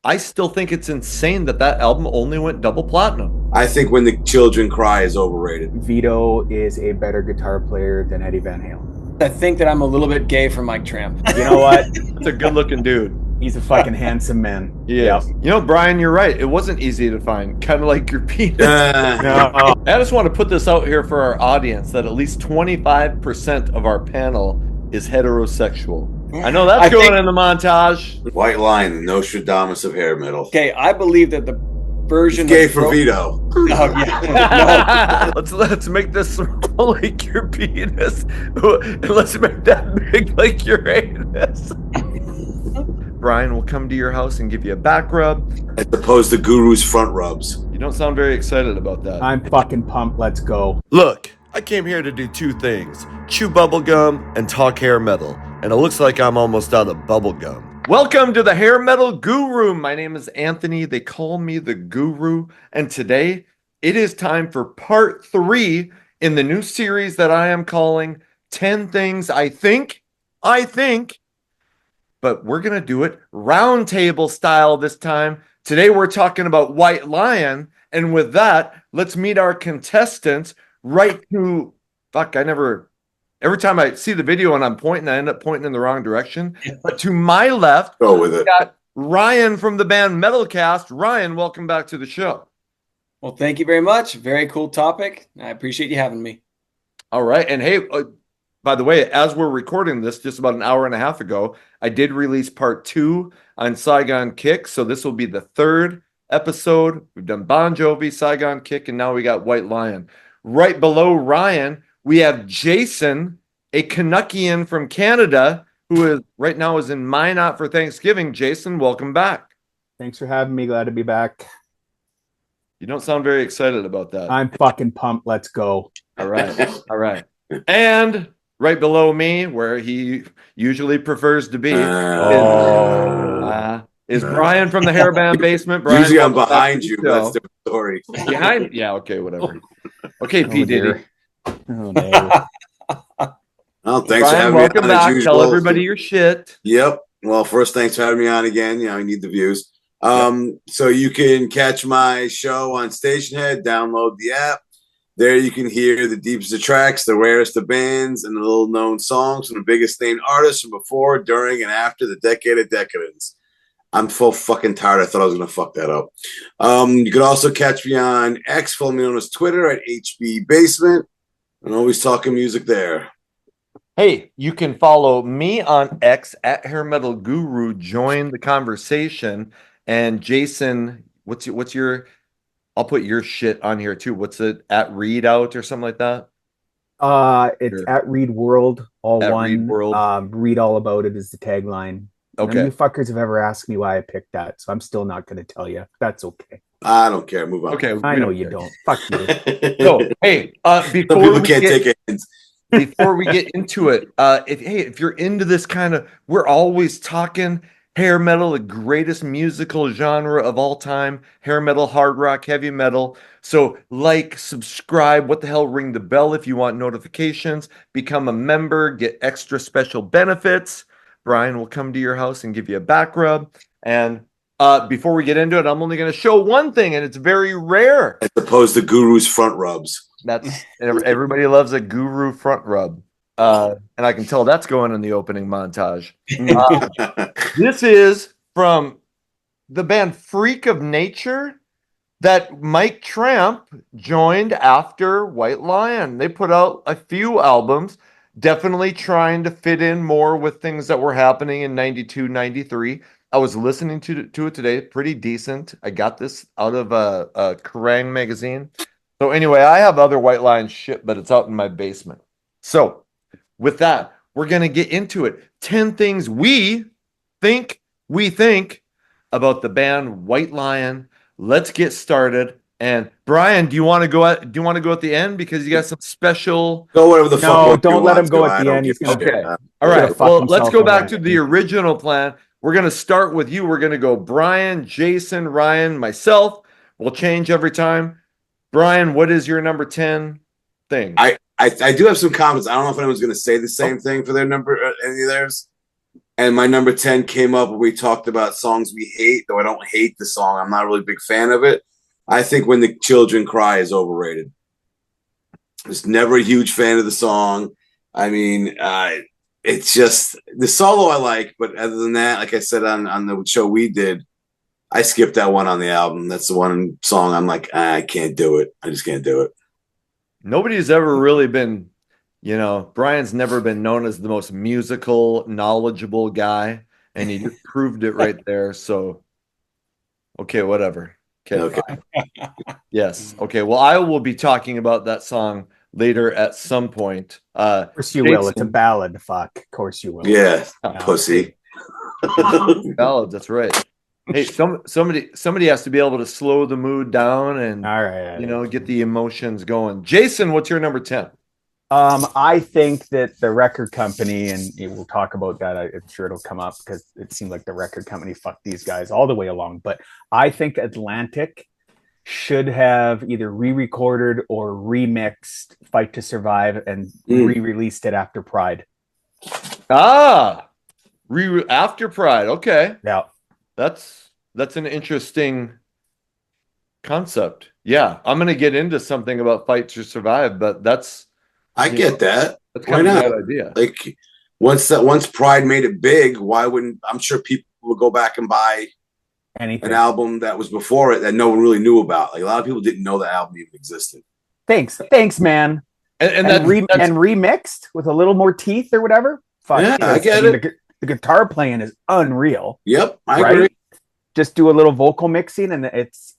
I still think it's insane that album only went double platinum. I think When the Children Cry is overrated. Vito is a better guitar player than Eddie Van Halen. I think that I'm a little bit gay for Mike Tramp. You know what? That's a good-looking dude. He's a fucking handsome man. Yeah. Yep. You know, Brian, you're right. It wasn't easy to find. Kind of like your penis. No. I just want to put this out here for our audience that at least 25% of our panel is heterosexual. I know that's going in the montage. White Lion, the Nostradamus of hair metal. Okay, I believe that the version gay for Vito. Oh, yeah. Let's make this like your penis. And let's make that big like your anus. Brian will come to your house and give you a back rub. As opposed to Guru's front rubs. You don't sound very excited about that. I'm fucking pumped. Let's go. Look, I came here to do two things. Chew bubblegum and talk hair metal. And it looks like I'm almost out of bubblegum. Welcome to the Hair Metal Guru. My name is Anthony. They call me the Guru. And today, it is time for part 3 in the new series that I am calling 10 Things I Think. But we're going to do it roundtable style this time. Today, we're talking about White Lion. And with that, let's meet our contestants right to... Every time I see the video and I'm pointing, I end up pointing in the wrong direction. But to my left, go with it. We got Ryan from the band Metalcast. Ryan, welcome back to the show. Well, thank you very much. Very cool topic. I appreciate you having me. All right. And hey, by the way, as we're recording this just about an hour and a half ago, I did release part 2 on Saigon Kick. So this will be the 3rd episode. We've done Bon Jovi, Saigon Kick, and now we got White Lion. Right below Ryan, we have Jason, a Canuckian from Canada, who is right now is in Minot for Thanksgiving. Jason, welcome back. Thanks for having me. Glad to be back. You don't sound very excited about that. I'm fucking pumped. Let's go. All right. And right below me, where he usually prefers to be, is Bryan from the Hairband Basement. Bryan, usually I'm behind you, but that's a different story. Behind? Yeah, okay, whatever. Okay, P. Diddy. Oh, no. Well, thanks Bryan, for having welcome me on. back. Tell everybody your shit. Yep. Well, first, thanks for having me on again. You know, I need the views. So you can catch my show on Stationhead. Download the app. There you can hear the deepest of tracks, the rarest of bands, and the little-known songs from the biggest named artists from before, during, and after the decade of decadence. I'm full fucking tired. I thought I was going to fuck that up. You can also catch me on X, formerly known as Twitter, at HB Basement. And always talking music there. Hey, you can follow me on X at Hair Metal Guru. Join the conversation. And Jason, what's your? I'll put your shit on here too. What's it at Readout or something like that? It's at Read World, all at one. Read World. Read all about it is the tagline. Okay. None of you fuckers have ever asked me why I picked that, so I'm still not going to tell you. That's okay. I don't care. Move on. Okay, I know you don't. Fuck you. So, hey, before we take it. Before we get into it, if you're into this kind of, we're always talking hair metal, the greatest musical genre of all time, hair metal, hard rock, heavy metal. So like, subscribe, what the hell, ring the bell if you want notifications, become a member, get extra special benefits. Brian will come to your house and give you a back rub. And before we get into it, I'm only going to show one thing, and it's very rare. As opposed to Guru's front rubs. That's everybody loves a Guru front rub. And I can tell that's going in the opening montage. This is from the band Freak of Nature that Mike Tramp joined after White Lion. They put out a few albums, definitely trying to fit in more with things that were happening in 92, 93. I was listening to it today. Pretty decent. I got this out of a Kerrang magazine. So anyway, I have other White Lion shit, but it's out in my basement. So with that, we're going to get into it. 10 things we think about the band White Lion. Let's get started. And Brian, do you want to go at the end because you got some special? Go whatever the fuck. No, don't let him go at the end. He's gonna okay. All right. Well, let's go back to the original plan. We're going to start with you. We're going to go Brian, Jason, Ryan, myself. We'll change every time. Brian, what is your number 10 thing? I do have some comments. I don't know if anyone's going to say the same thing for their number, any of theirs. And my number 10 came up when we talked about songs we hate, though I don't hate the song. I'm not really a big fan of it. I think When the Children Cry is overrated. I was never a huge fan of the song. I mean, it's just the solo I like, but other than that, like I said on the show we did, I skipped that one on the album. That's the one song I'm like, I can't do it. I just can't do it. Nobody's ever really been, Bryan's never been known as the most musical, knowledgeable guy, and he just proved it right there. So, okay, whatever. Okay. Yes. Okay. Well, I will be talking about that song later at some point. Of course you will. It's a ballad. Fuck. Of course you will. Yeah, pussy. Ballad. That's right. Hey, somebody has to be able to slow the mood down and All right. get the emotions going. Jason, what's your number 10? I think that the record company, and we'll talk about that. I'm sure it'll come up because it seemed like the record company fucked these guys all the way along. But I think Atlantic should have either re-recorded or remixed Fight to Survive and re-released it after Pride. After Pride. Okay. Yeah. That's an interesting concept. Yeah, I'm going to get into something about Fight to Survive, but I get that. That's kind of a good idea. Like once Pride made it big, why wouldn't I'm sure people would go back and buy anything, an album that was before it that no one really knew about. Like a lot of people didn't know the album even existed. Thanks, man. And remixed with a little more teeth or whatever. Fuck, yeah, I get it. The guitar playing is unreal. Yep, I agree. Just do a little vocal mixing, and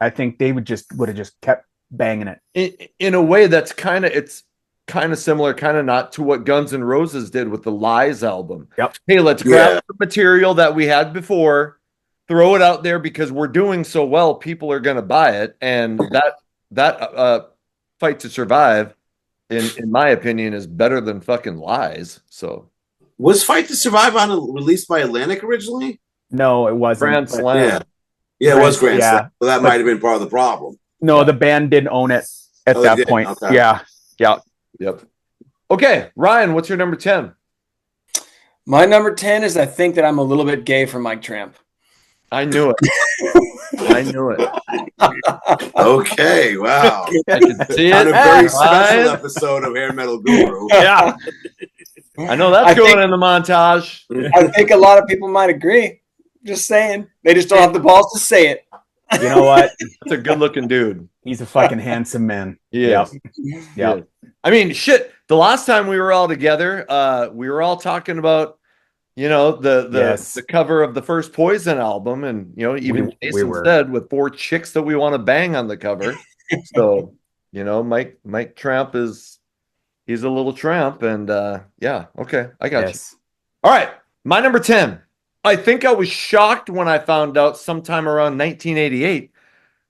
I think they would have just kept banging it. In a way, it's kind of similar, kind of not to what Guns N' Roses did with the Lies album. Yep. Hey, let's grab the material that we had before, throw it out there because we're doing so well, people are going to buy it, and that Fight to Survive, in my opinion, is better than fucking Lies. So. Was Fight to Survive released by Atlantic originally? No, it wasn't. Grand Slam. Yeah, it was Grand Slam. So that might have been part of the problem. No, the band didn't own it at that point. Okay. Yeah. Yep. Okay, Ryan, what's your number 10? My number 10 is I think that I'm a little bit gay for Mike Tramp. I knew it. Okay, wow. I can see it. On a very special episode of Hair Metal Guru. Yeah. I know that's going in the montage. I think a lot of people might agree. Just saying. They just don't have the balls to say it. You know what? That's a good-looking dude. He's a fucking handsome man. Yeah. Yep. I mean, shit. The last time we were all together, we were all talking about, the cover of the first Poison album, and even Jason said with 4 chicks that we want to bang on the cover. So, Mike Tramp he's a little tramp, and okay, I got you. All right, my number 10. I think I was shocked when I found out sometime around 1988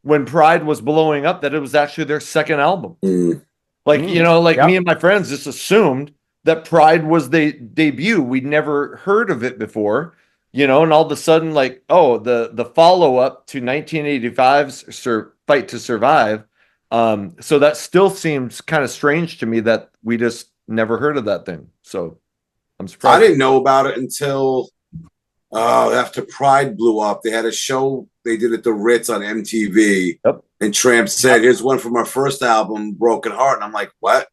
when Pride was blowing up that it was actually their second album. Me and my friends just assumed that Pride was the debut. We'd never heard of it before, and all of a sudden, the follow-up to 1985's Fight to Survive. So that still seems kind of strange to me that we just never heard of that thing. So I'm surprised. I didn't know about it until after Pride blew up. They had a show they did at the Ritz on MTV. Yep. And Tramp said, "Here's one from our first album, Broken Heart." And I'm like, "What?"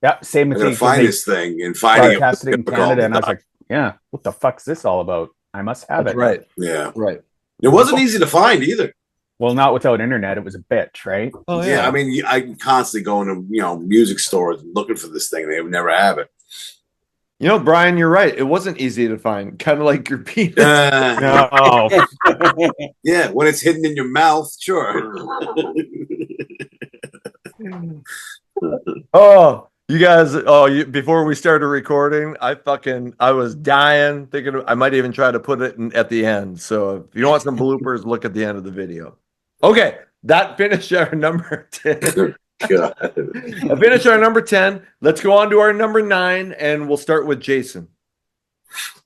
Yeah, same with me. I'm gonna find this thing and finding it in Canada, and I was like, "Yeah, what the fuck's this all about? I must have it." Right. Yeah. Right. It wasn't easy to find either. Well, not without internet. It was a bitch, right? Oh yeah. I mean, I constantly going to music stores looking for this thing. They would never have it. Brian, you're right. It wasn't easy to find. Kind of like your penis. No. Yeah, when it's hidden in your mouth, sure. Oh, you guys. Before we started recording, I was dying thinking I might even try to put it at the end. So if you want some bloopers, look at the end of the video. Okay, that finished our number 10. God. I finished our number 10. Let's go on to our number 9, and we'll start with Jason.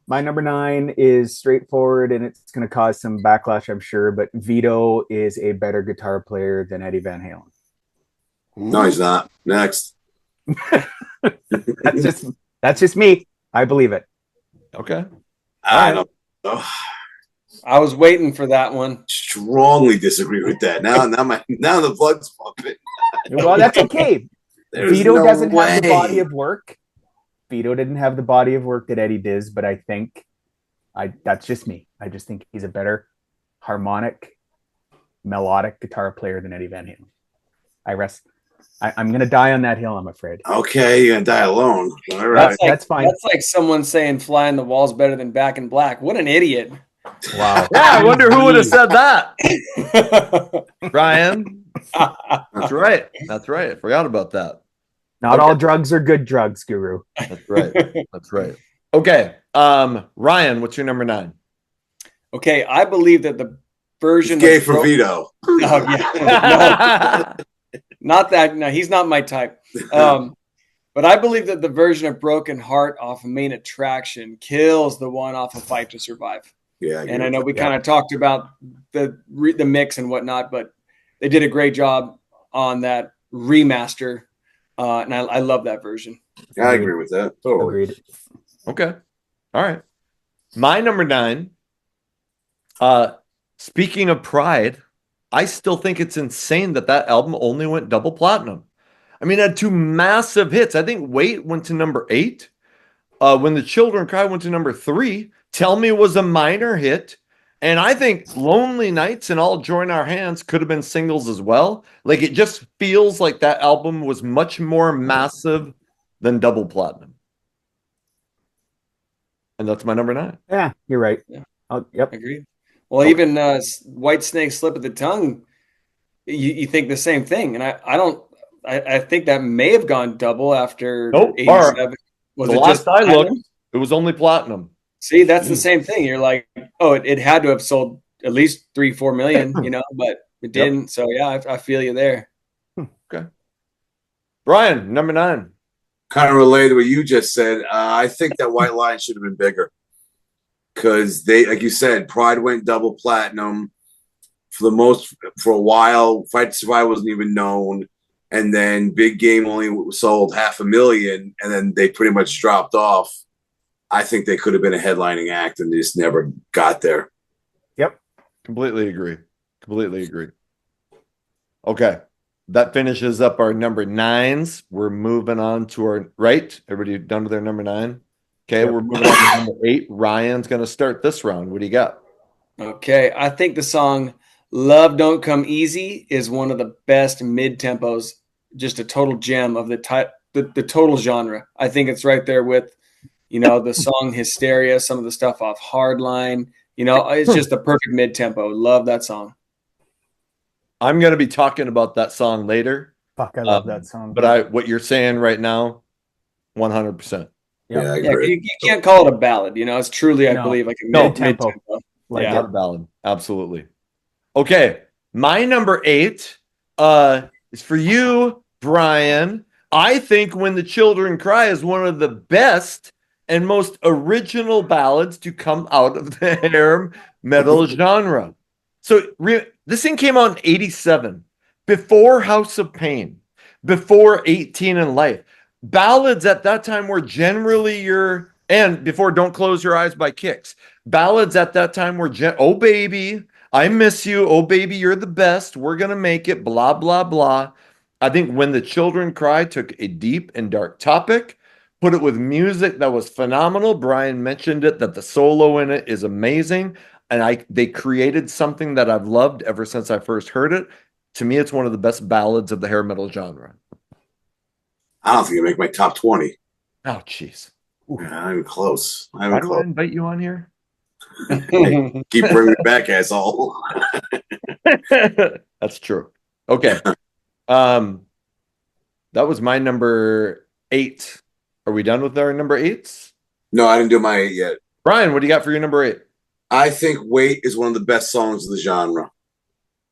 My number 9 is straightforward, and it's going to cause some backlash, I'm sure, but Vito is a better guitar player than Eddie Van Halen. No, he's not. Next. That's just me. I believe it. Okay. I don't know. I was waiting for that one. Strongly disagree with that. Now the blood's pumping. Well, that's okay. There's Vito no doesn't have the way. body of work. Vito didn't have the body of work that Eddie does, but I think that's just me. I just think he's a better harmonic, melodic guitar player than Eddie Van Halen. I'm going to die on that hill, I'm afraid. Okay, you're gonna die alone. All right. That's fine. That's like someone saying "Fly in the Wall's" better than "Back in Black." What an idiot! Wow. Yeah, I wonder who would have said that. Brian. That's right. That's right. I forgot about that. Not all drugs are good drugs, Guru. That's right. That's right. Okay. Ryan, what's your number 9? Okay, I believe that the version It's gay of for Vito. Oh, yeah. No, not that. No, he's not my type. But I believe that the version of "Broken Heart" off of "Main Attraction" kills the one off of "Fight to Survive." Yeah, And I know we kind of talked about the mix and whatnot, but they did a great job on that remaster, and I love that version. I agree with that. Totally. Agreed. Okay. All right. My number 9. Speaking of Pride, I still think it's insane that album only went double platinum. I mean, it had 2 massive hits. I think "Wait" went to number 8. When the Children Cry went to number 3. Tell Me was a minor hit. And I think "Lonely Nights" and "All Join Our Hands" could have been singles as well. Like, it just feels like that album was much more massive than double platinum. And that's my number 9. Yeah, you're right. Yeah. Yep. Agreed. Well, even White Snake "Slip of the Tongue," you think the same thing, and I think that may have gone double after Nope. 87. Was The it last just I platinum? looked, it was only platinum. See, that's the same thing. You're like, oh, it had to have sold at least 3-4 million, but it didn't. Yep. So yeah, I feel you there. Okay. Brian, number 9. Kind of related to what you just said. I think that White Line should have been bigger because they, like you said, Pride went double platinum for a while. Fight to Survive wasn't even known, and then Big Game only sold 500,000, and then they pretty much dropped off. I think they could have been a headlining act, and they just never got there. Yep. Completely agree. Completely agree. Okay. That finishes up our number 9s. We're moving on to our right. Everybody done with their number 9? Okay, yep. We're moving on to number 8. Ryan's going to start this round. What do you got? Okay, I think the song "Love Don't Come Easy" is one of the best mid-tempos, just a total gem of the total genre. I think it's right there with, the song "Hysteria," some of the stuff off "Hardline." It's just the perfect mid-tempo. Love that song. I'm going to be talking about that song later. Fuck, I love that song. But what you're saying right now, 100%. Yeah, I agree. You can't call it a ballad. It's truly, I believe, like a mid-tempo. Not a ballad. Absolutely. Okay, my number 8 is for you, Brian. I think "When the Children Cry" is one of the best and most original ballads to come out of the hair metal genre. So this thing came out in 87, before House of Pain, before 18 in Life. Ballads at that time were generally and before Don't Close Your Eyes by Kix. Ballads at that time were, "Oh baby, I miss you. Oh baby, you're the best. We're going to make it, blah, blah, blah." I think "When the Children Cry" took a deep and dark topic, put it with music that was phenomenal. Brian mentioned it, that the solo in it is amazing. And they created something that I've loved ever since I first heard it. To me, it's one of the best ballads of the hair metal genre. I don't think it make my top 20. Oh, jeez. Not even close. Why do I invite you on here? Hey, keep bringing me back, asshole. That's true. Okay. That was my number 8. Are we done with our number 8s? No, I didn't do my 8 yet. Brian, what do you got for your number 8? I think "Wait" is one of the best songs of the genre.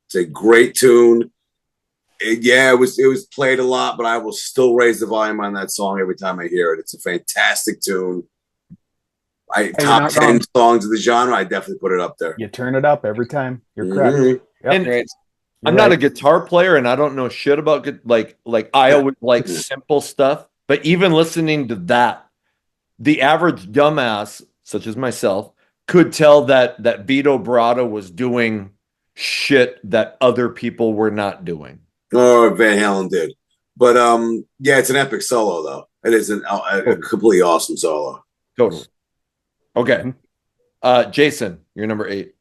It's a great tune. It was played a lot, but I will still raise the volume on that song every time I hear it. It's a fantastic tune. Top 10 songs of the genre, I definitely put it up there. You turn it up every time. You're correct. Mm-hmm. Yep. And I'm not a guitar player, and I don't know shit about like I always like simple stuff. But even listening to that, the average dumbass, such as myself, could tell that Vito Bratta was doing shit that other people were not doing. Or Van Halen did. But yeah, it's an epic solo though. It is a completely awesome solo. Totally. Okay. Jason, you're number 8.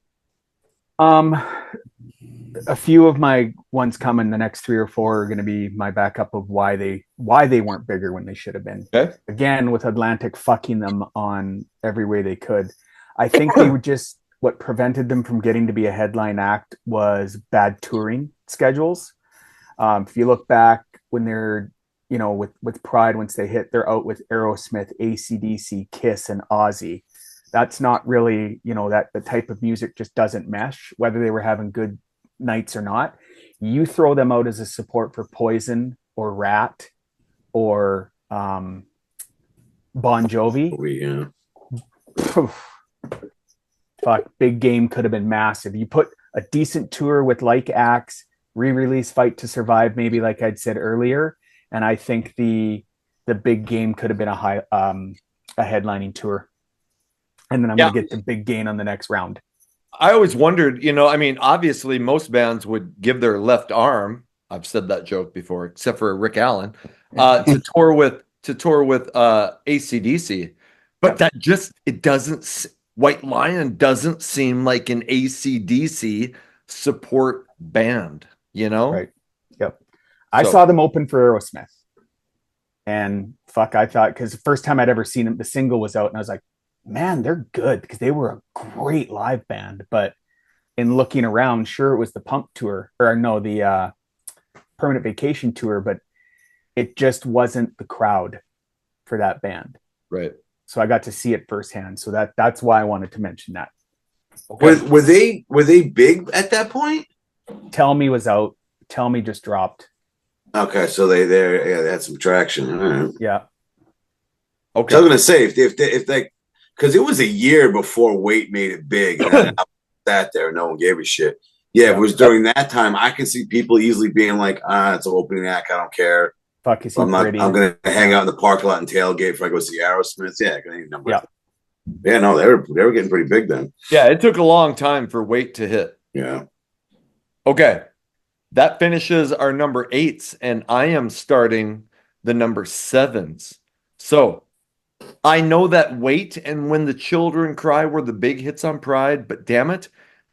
A few of my ones coming, the next 3 or 4 are going to be my backup of why they weren't bigger when they should have been. Okay. Again, with Atlantic fucking them on every way they could. I think they were just what prevented them from getting to be a headline act was bad touring schedules. If you look back when they're, with Pride, once they hit, they're out with Aerosmith, AC/DC, Kiss, and Ozzy. That's not really, that the type of music just doesn't mesh, whether they were having good nights or not. You throw them out as a support for Poison or Rat or Bon Jovi. Yeah. Fuck, Big Game could have been massive. You put a decent tour with like acts, re-release Fight to Survive, maybe like I'd said earlier, and I think the Big Game could have been a headlining tour. And then I'm going to get the big gain on the next round. I always wondered, obviously most bands would give their left arm. I've said that joke before, except for Rick Allen, to tour with AC/DC. But that it doesn't, White Lion doesn't seem like an AC/DC support band, Right. Yep. I saw them open for Aerosmith. And fuck, I thought, because the first time I'd ever seen them, the single was out, and I was like, man, they're good, because they were a great live band. But in looking around, sure, it was the Pump tour, or no, the Permanent Vacation tour, but it just wasn't the crowd for that band. Right. So I got to see it firsthand. So that's why I wanted to mention that. Okay. Were they big at that point? Tell Me was out. Tell Me just dropped. Okay, so they had some traction. All right. Yeah. Okay. So I was gonna say if they because it was a year before Wait made it big, and I sat there, no one gave a shit. Yeah, if it was during that time, I can see people easily being like, it's an opening act, I don't care. Fuck, is I'm pretty? I'm gonna hang out in the parking lot and tailgate if I go see Aerosmith. Yeah, yeah. Yeah, no, they were getting pretty big then. Yeah, it took a long time for Wait to hit. Yeah. Okay. That finishes our number 8s, and I am starting the number 7s. So I know that Wait and When the Children Cry were the big hits on Pride, but damn it,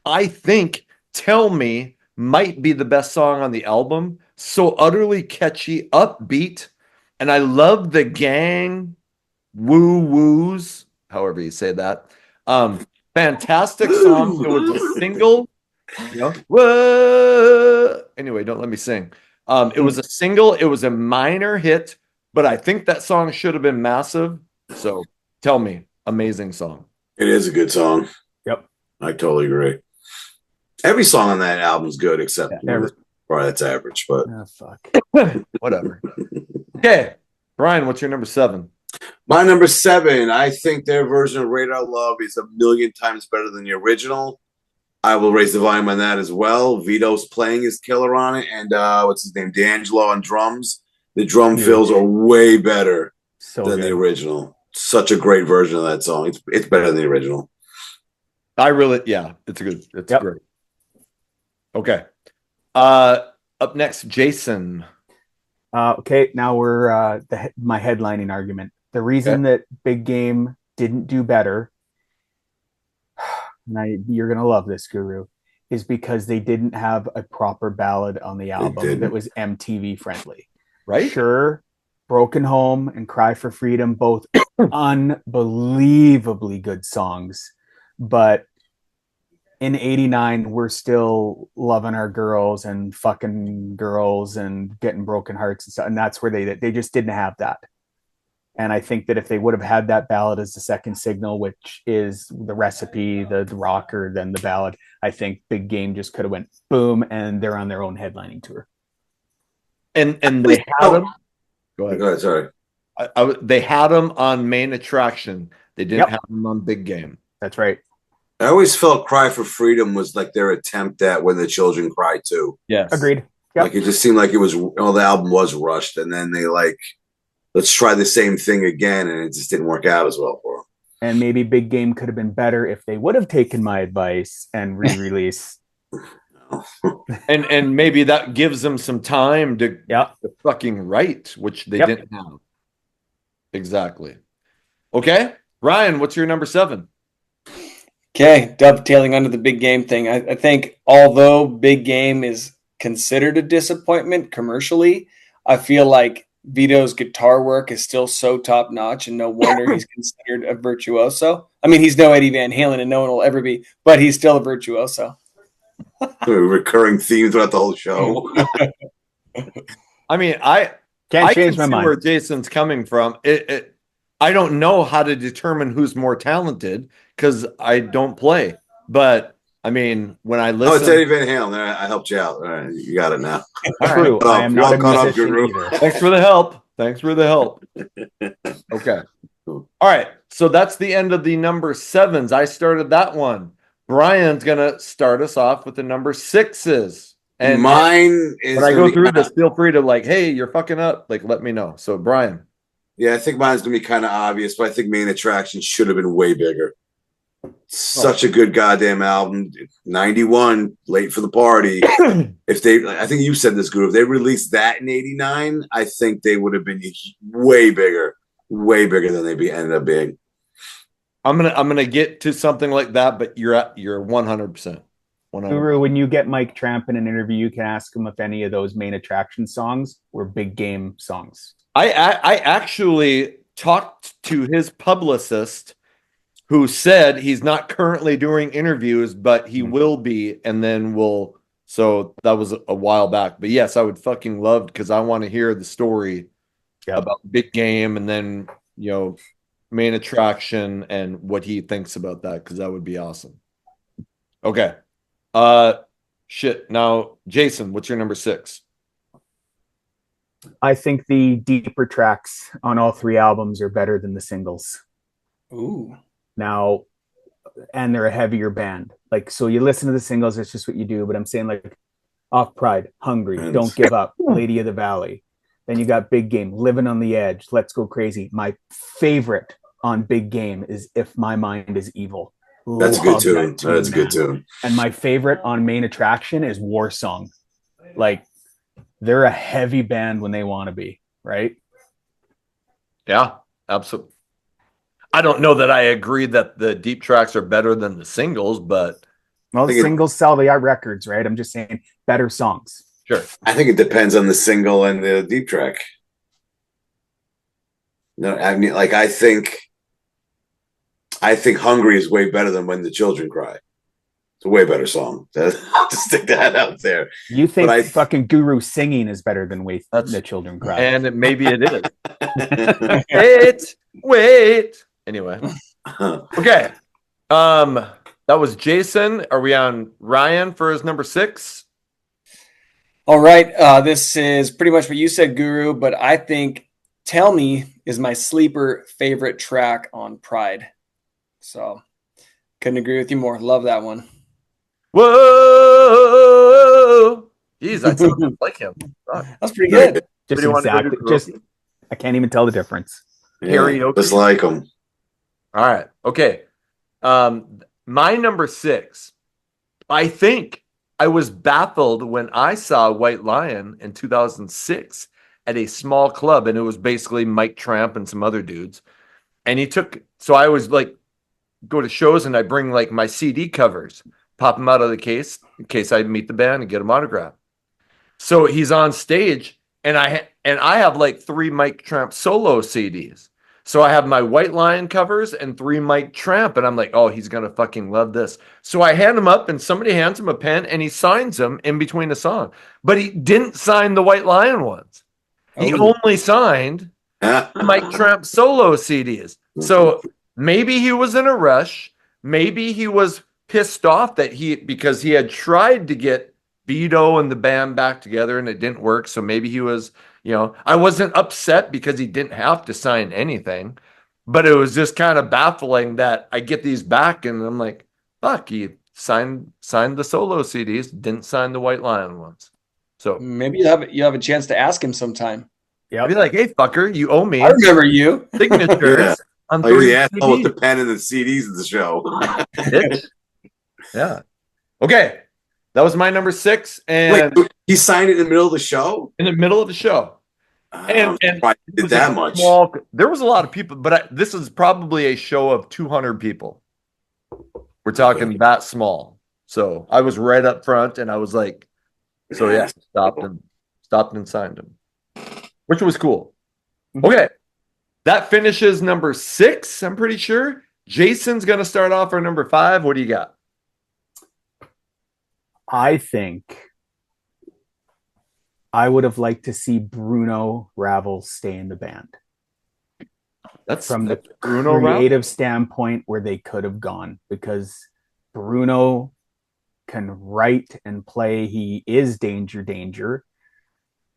I think Tell Me might be the best song on the album. So utterly catchy, upbeat, and I love the gang woo-woos, however you say that. Fantastic song. It was a single. Whoa. Anyway, don't let me sing. It was a single. It was a minor hit, but I think that song should have been massive. So Tell Me, amazing song. It is a good song. Yep. I totally agree. Every song on that album's good except that's average, but fuck. Whatever. Okay. Bryan, what's your number 7? My number 7, I think their version of Radar Love is a million times better than the original. I will raise the volume on that as well. Vito's playing his killer on it, and what's his name? D'Angelo on drums. The drum fills are way better than the original. Such a great version of that song. It's better than the original. It's great. Okay. Up next, Jason. Okay, now we're my headlining argument. The reason that Big Game didn't do better, and you're gonna love this, Guru, is because they didn't have a proper ballad on the album that was MTV friendly. Right? Sure, Broken Home and Cry for Freedom, both unbelievably good songs, but in '89, we're still loving our girls and fucking girls and getting broken hearts and stuff. And that's where they just didn't have that. And I think that if they would have had that ballad as the second signal, which is the recipe, the rocker, then the ballad, I think Big Game just could have went boom, and they're on their own headlining tour. And they had them. Go ahead. Sorry. They had them on Main Attraction. They didn't have them on Big Game. That's right. I always felt Cry for Freedom was like their attempt at When the Children Cry too. Yes. Agreed. Yep. Like it just seemed like it was, the album was rushed, and then they let's try the same thing again, and it just didn't work out as well for them. And maybe Big Game could have been better if they would have taken my advice and re-release. And maybe that gives them some time to Yeah. fucking write, which they Yep. didn't have. Exactly. Okay, Ryan, what's your number 7? Okay, dovetailing under the Big Game thing. I think although Big Game is considered a disappointment commercially, I feel like Vito's guitar work is still so top notch, and no wonder he's considered a virtuoso. I mean, he's no Eddie Van Halen, and no one will ever be, but he's still a virtuoso. A recurring theme throughout the whole show. I mean, I Can't change can my see mind. where Jason's coming from. I don't know how to determine who's more talented because I don't play. But I mean, when I listen, Oh, it's Eddie Van Halen. I helped you out. All right, you got it now. True. Well, I am not a well caught up, musician Guru. either. thanks for the help. Thanks for the help. Okay. All right. So that's the end of the number 7s. I started that one. Brian's gonna start us off with the number 6s. And mine is when I go gonna be through kinda- this, feel free to like, hey, you're fucking up. Like, let me know. So Brian. Yeah, I think mine's gonna be kind of obvious, but I think Main Attraction should have been way bigger. Such a good goddamn album. 91, late for the party. If they, I think you said this, Guru, if they released that in 89, I think they would have been way bigger than they ended up being. I'm gonna get to something like that, but you're 100%. 100%. Guru, when you get Mike Tramp in an interview, you can ask him if any of those Main Attraction songs were Big Game songs. I actually talked to his publicist, who said he's not currently doing interviews, but he will be, and then we'll. So that was a while back, but yes, I would fucking love, because I want to hear the story about Big Game, and then Main Attraction and what he thinks about that, because that would be awesome. Okay, shit. Now, Jason, what's your number 6? I think the deeper tracks on all 3 albums are better than the singles. Ooh. Now, and they're a heavier band. Like, so you listen to the singles, it's just what you do. But I'm saying, like, Off Pride, Hungry, Don't Give Up, Lady of the Valley. Then you got Big Game, Living on the Edge, Let's Go Crazy. My favorite on Big Game is If My Mind Is Evil. That's a good Love tune. that That's a good man. tune. And my favorite on Main Attraction is War Song. Like, they're a heavy band when they want to be, right? Yeah, absolutely. I don't know that I agree that the deep tracks are better than the singles, but well, the singles sell the records, right? I'm just saying better songs. Sure. I think it depends on the single and the deep track. No, I mean, like, I think Hungry is way better than When the Children Cry. It's a way better song. I'll just stick that out there. You think fucking Guru singing is better than The Children Cry? And maybe it is. Wait. Anyway. Okay. That was Jason. Are we on Ryan for his number 6? All right. This is pretty much what you said, Guru, but I think Tell Me is my sleeper favorite track on Pride. So couldn't agree with you more. Love that one. Whoa! Jeez, I sound like him. That's pretty good. Just exactly. I can't even tell the difference. Karaoke. Just like them. All right. Okay. My number 6. I think I was baffled when I saw White Lion in 2006 at a small club, and it was basically Mike Tramp and some other dudes. And so I was like, go to shows and I bring like my CD covers, pop them out of the case in case I meet the band and get them autographed. So he's on stage, and I have like 3 Mike Tramp solo CDs. So I have my White Lion covers and 3 Mike Tramp, and I'm like, oh, he's gonna fucking love this. So I hand him up, and somebody hands him a pen, and he signs them in between a song. But he didn't sign the White Lion ones. He only signed Mike Tramp solo CDs. So maybe he was in a rush. Maybe he was pissed off because he had tried to get Vito and the band back together and it didn't work. So maybe he was, I wasn't upset because he didn't have to sign anything, but it was just kind of baffling that I get these back and I'm like, fuck, he signed the solo CDs, didn't sign the White Lion ones. So maybe you have a chance to ask him sometime. Yeah, I'd be like, hey, fucker, you owe me. I remember you. Signatures. on Oh, you're 30 the asshole with the CDs. pen and the CDs of the show. Bitch. Yeah. Okay. That was my number 6. And Wait, he signed it in the middle of the show? in the middle of the show. I'm And surprised he it did was that a much. there was a lot of people, but this is probably a show of 200 people. We're talking that small. So I was right up front and I was like, so yeah, stopped and signed him, which was cool. Okay. That finishes number 6, I'm pretty sure. Jason's going to start off our number 5. What do you got? I think I would have liked to see Bruno Ravel stay in the band. That's from the Bruno creative standpoint where they could have gone, because Bruno can write and play. He is danger.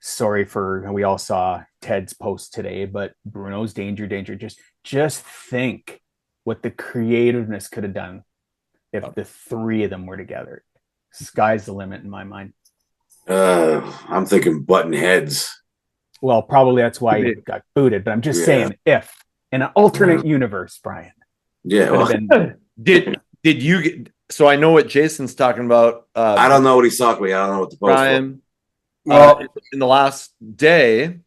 Sorry for, we all saw Ted's post today, but Bruno's danger. Just think what the creativeness could have done if the 3 of them were together. Sky's the limit in my mind. I'm thinking button heads. Well, probably that's why he got booted, but I'm just saying, if in an alternate universe, Brian. Yeah. Well, did you get, so I know what Jason's talking about. I don't know what he's talking about. I don't know what the post Brian. Well, in the last day,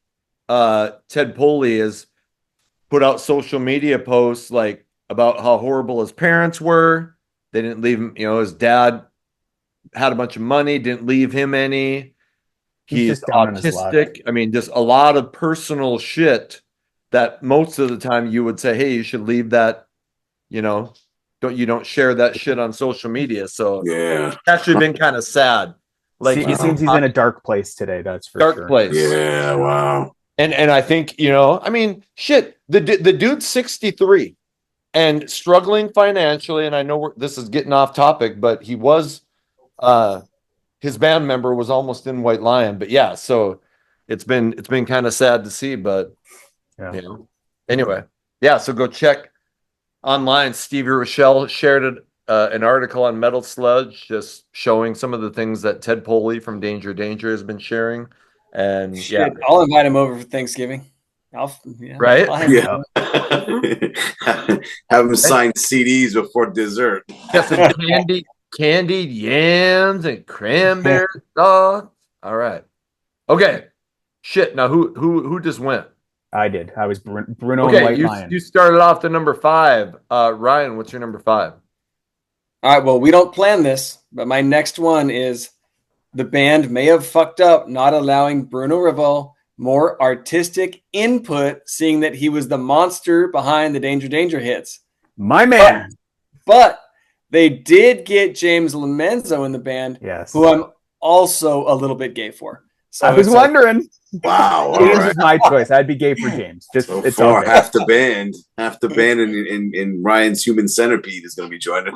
Ted Poley has put out social media posts like about how horrible his parents were. They didn't leave him, his dad had a bunch of money, didn't leave him any. He's autistic. I mean, just a lot of personal shit that most of the time you would say, hey, you should leave that, don't share that shit on social media. So yeah, it's actually been kind of sad. Like he seems he's in a dark place today. That's for sure. Dark place. Yeah. Wow. And I think, I mean, shit, the dude's 63 and struggling financially. And I know this is getting off topic, but he was, his band member was almost in White Lion. But yeah, so it's been kind of sad to see, but anyway, yeah. So go check online. Stevie Rochelle shared an article on Metal Sludge, just showing some of the things that Ted Poley from Danger has been sharing. And shit, I'll invite him over for Thanksgiving. Right? Yeah. Have him sign CDs before dessert. Got some candied yams and cranberry sauce. All right. Okay. Shit. Now who just went? I did. I was Bruno okay, and White Lion. You started off the number 5. Ryan, what's your number 5? All right, well, we don't plan this, but my next one is the band may have fucked up not allowing Bruno Ravel more artistic input, seeing that he was the monster behind the Danger hits. My man. But they did get James Lomenzo in the band, yes, who I'm also a little bit gay for. So I was wondering. Wow, James is my choice. I'd be gay for James. Just so it's far, okay. half the band in Ryan's Human Centipede is going to be joining.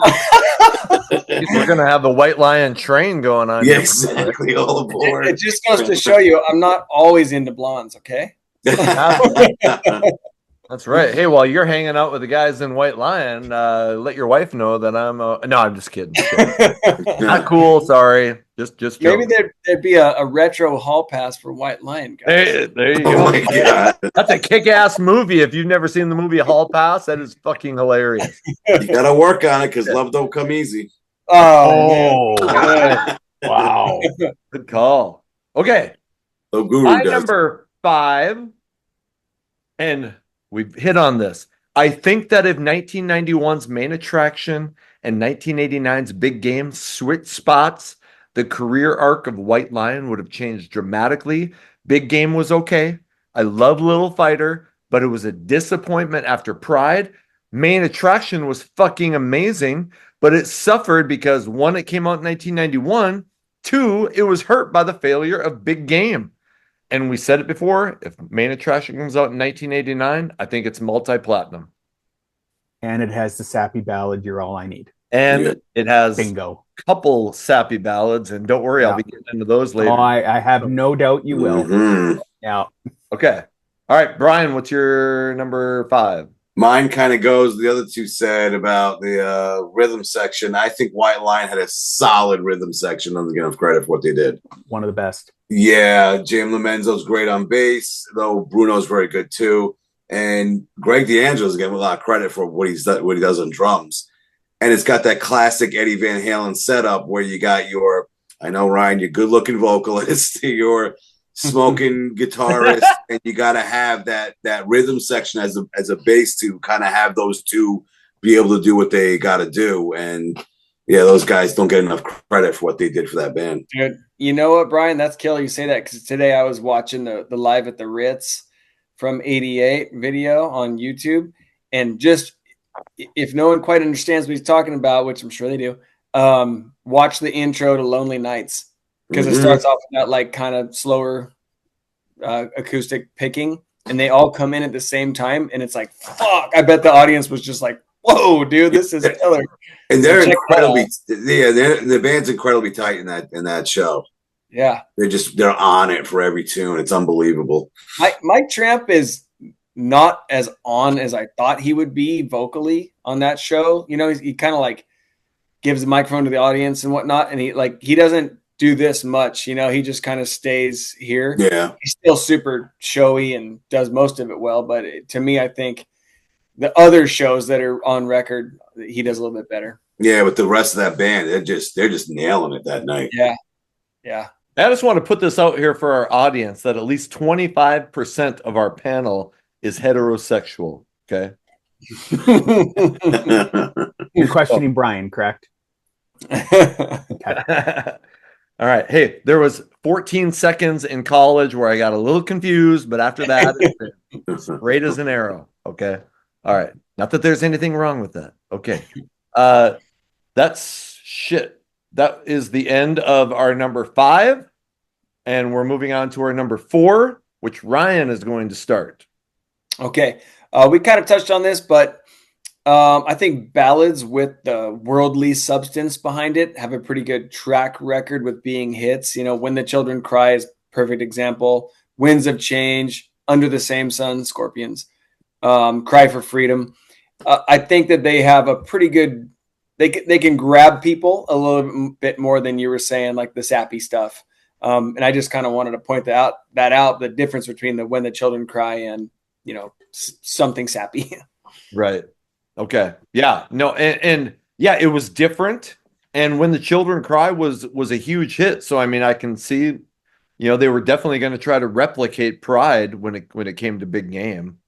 We're going to have the White Lion train going on. Yeah, exactly. All aboard. It just goes to show you, I'm not always into blondes. Okay. That's right. Hey, while you're hanging out with the guys in White Lion, let your wife know that I'm. No, I'm just kidding. Not cool. Sorry. Just maybe there'd be a retro hall pass for White Lion guys. Hey, there you go. Oh my God. That's a kick-ass movie. If you've never seen the movie Hall Pass, that is fucking hilarious. You got to work on it because love don't come easy. Oh, wow. Good call. Okay. So Guru My does. number 5, and we've hit on this. I think that if 1991's Main Attraction and 1989's Big Game switched spots, the career arc of White Lion would have changed dramatically. Big Game was okay. I love Little Fighter, but it was a disappointment after Pride. Main Attraction was fucking amazing, but it suffered because 1, it came out in 1991. 2, it was hurt by the failure of Big Game. And we said it before, if Main Attraction comes out in 1989, I think it's multi-platinum. And it has the sappy ballad, You're All I Need. And it has bingo. Couple sappy ballads, and don't worry, I'll be getting into those later. Oh, I have no doubt you will. Mm-hmm. Yeah. Okay. All right, Brian, what's your number 5? Mine kind of goes the other two said about the rhythm section. I think White Lion had a solid rhythm section. I'm going to give credit for what they did. One of the best. Yeah, James Lomenzo's great on bass, though Bruno's very good too. And Greg D'Angelo's getting a lot of credit for what he does on drums. And it's got that classic Eddie Van Halen setup where you got your, I know, Ryan, your good-looking vocalist, your smoking guitarist, and you got to have that rhythm section as a bass to kind of have those two be able to do what they got to do. And yeah, those guys don't get enough credit for what they did for that band. Dude, you know what, Brian? That's killer you say that, because today I was watching the Live at the Ritz from '88 video on YouTube, and just if no one quite understands what he's talking about, which I'm sure they do, watch the intro to Lonely Nights, because it starts off with that like kind of slower acoustic picking, and they all come in at the same time, and it's like, fuck, I bet the audience was just like, whoa, dude, this is killer. And they're incredibly, the band's incredibly tight in that show. Yeah, they're on it for every tune. It's unbelievable. Mike Tramp is not as on as I thought he would be vocally on that show. You know, he kind of like gives the microphone to the audience and whatnot, and he doesn't do this much. You know, he just kind of stays here. Yeah, he's still super showy and does most of it well. But to me, I think the other shows that are on record, he does a little bit better. Yeah, but the rest of that band, they're just nailing it that night. Yeah. I just want to put this out here for our audience that at least 25% of our panel is heterosexual. Okay. You're questioning Bryan, correct? Okay. All right. Hey, there was 14 seconds in college where I got a little confused, but after that, it's straight as an arrow. Okay. All right. Not that there's anything wrong with that. Okay. That's shit. That is the end of our number 5. And we're moving on to our number 4, which Ryan is going to start. Okay. We kind of touched on this, but I think ballads with the worldly substance behind it have a pretty good track record with being hits. You know, When the Children Cry is perfect example. Winds of Change, Under the Same Sun, Scorpions, Cry for Freedom. I think that they have a pretty good, they can grab people a little bit more than you were saying, like the sappy stuff. And I just kind of wanted to point that out, the difference between the When the Children Cry and, you know, something sappy. Right. Okay. Yeah. No. And yeah, it was different. And When the Children Cry was a huge hit. So, I mean, I can see, you know, they were definitely going to try to replicate Pride when it came to big game.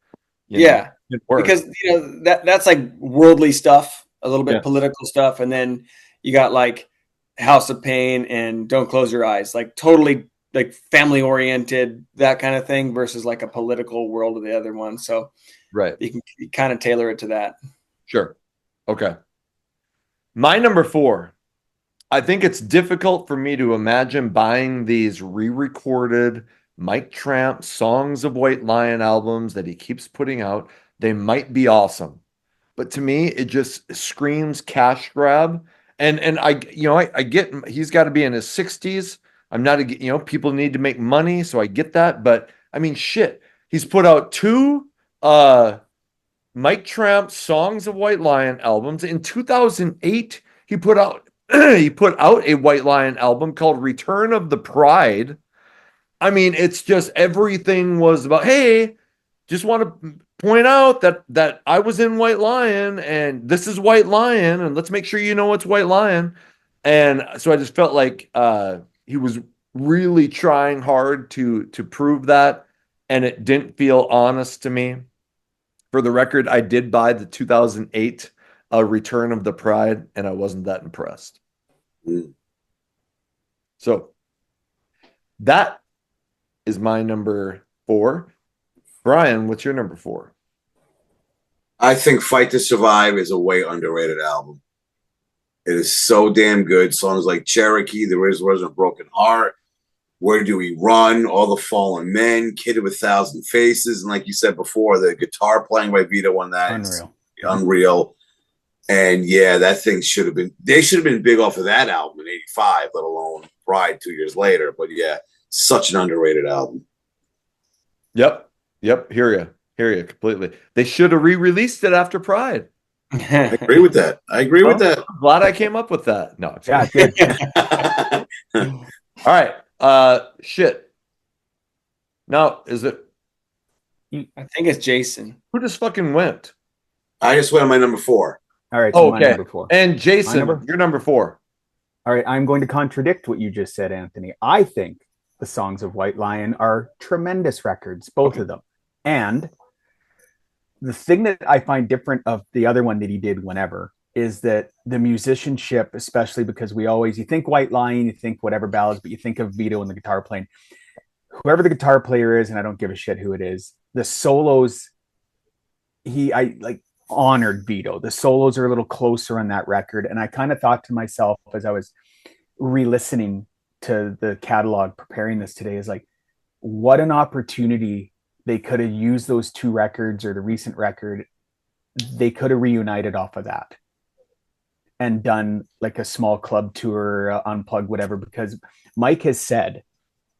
Yeah. Because, you know, that's like worldly stuff, a little bit political stuff. And then you got like House of Pain and Don't Close Your Eyes, like totally like family oriented, that kind of thing, versus like a political world of the other one. So right, you can kind of tailor it to that. Sure. Okay. My number 4, I think it's difficult for me to imagine buying these re-recorded Mike Tramp Songs of White Lion albums that he keeps putting out. They might be awesome, but to me, it just screams cash grab. And I get he's got to be in his 60s. I'm not, people need to make money, so I get that. But I mean, shit, he's put out 2 Mike Tramp Songs of White Lion albums. In 2008, he put out a White Lion album called Return of the Pride. I mean, it's just everything was about, hey, just want to point out that I was in White Lion and this is White Lion and let's make sure you know it's White Lion. And so I just felt like he was really trying hard to prove that, and it didn't feel honest to me. For the record, I did buy the 2008 Return of the Pride, and I wasn't that impressed. So that is my number 4. Bryan, what's your number 4? I think Fight to Survive is a way underrated album. It is so damn good. Songs like Cherokee, There Is Wasn't a Broken Heart, Where Do We Run, All the Fallen Men, Kid with 1,000 Faces, and like you said before, the guitar playing by Vito on that is unreal. And yeah, that thing they should have been big off of that album in '85, let alone Pride 2 years later. But yeah, such an underrated album. Yep. Hear you completely. They should have re-released it after Pride. I agree with that. I'm glad I came up with that. No, All right. Shit. Now, is it I think it's Jason. Who just fucking went? I just went on my number 4. All right, so my Okay. number 4. And Jason, number- you're number 4. All right, I'm going to contradict what you just said, Anthony. I think the songs of White Lion are tremendous records, both of them. And the thing that I find different of the other one that he did whenever is that the musicianship, especially because you think White Lion, you think whatever ballads, but you think of Vito and the guitar playing. Whoever the guitar player is, and I don't give a shit who it is, the solos, I honored Vito. The solos are a little closer on that record. And I kind of thought to myself as I was re-listening to the catalog preparing this today, is like, what an opportunity. They could have used those 2 records or the recent record. They could have reunited off of that and done like a small club tour, unplugged, whatever, because Mike has said,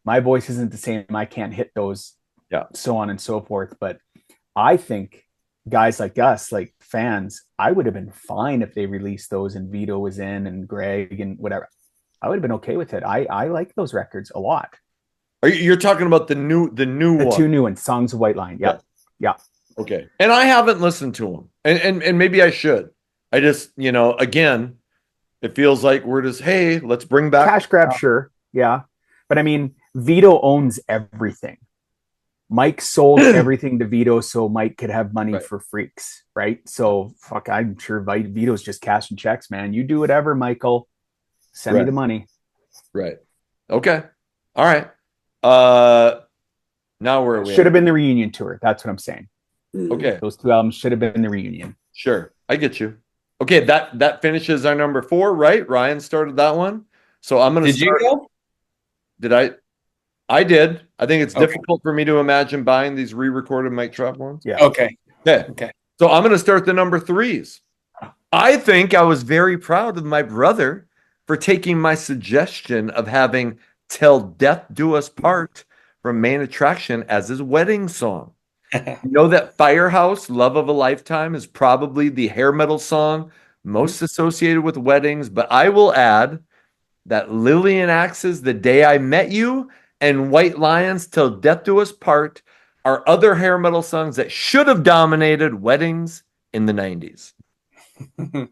my voice isn't the same. I can't hit those, so on and so forth. But I think guys like us, like fans, I would have been fine if they released those and Vito was in and Greg and whatever. I would have been okay with it. I like those records a lot. You're talking about the new The one. 2 new ones, Songs of White Lion. Yeah. Okay. And I haven't listened to them. And maybe I should. I just, again, it feels like we're just, hey, let's bring back Cash grab, sure. Yeah. But I mean, Vito owns everything. Mike sold everything to Vito so Mike could have money for Freaks, right? So fuck, I'm sure Vito's just cashing checks, man. You do whatever, Michael. Send me the money. Right. Okay. All right. Now where are we? Should have been the reunion tour. That's what I'm saying. Okay. Those 2 albums should have been the reunion. Sure. I get you. Okay, that finishes our number 4, right? Ryan started that one. So I'm gonna Did you go? Did I did. I think it's difficult for me to imagine buying these re-recorded Mike Trout ones. Yeah. Okay. So I'm gonna start the number 3s. I think I was very proud of my brother for taking my suggestion of having Till Death Do Us Part from Main Attraction as his wedding song. You know that Firehouse, Love of a Lifetime, is probably the hair metal song most associated with weddings, but I will add that Lillian Axe's The Day I Met You and White Lions Till Death Do Us Part are other hair metal songs that should have dominated weddings in the 90s.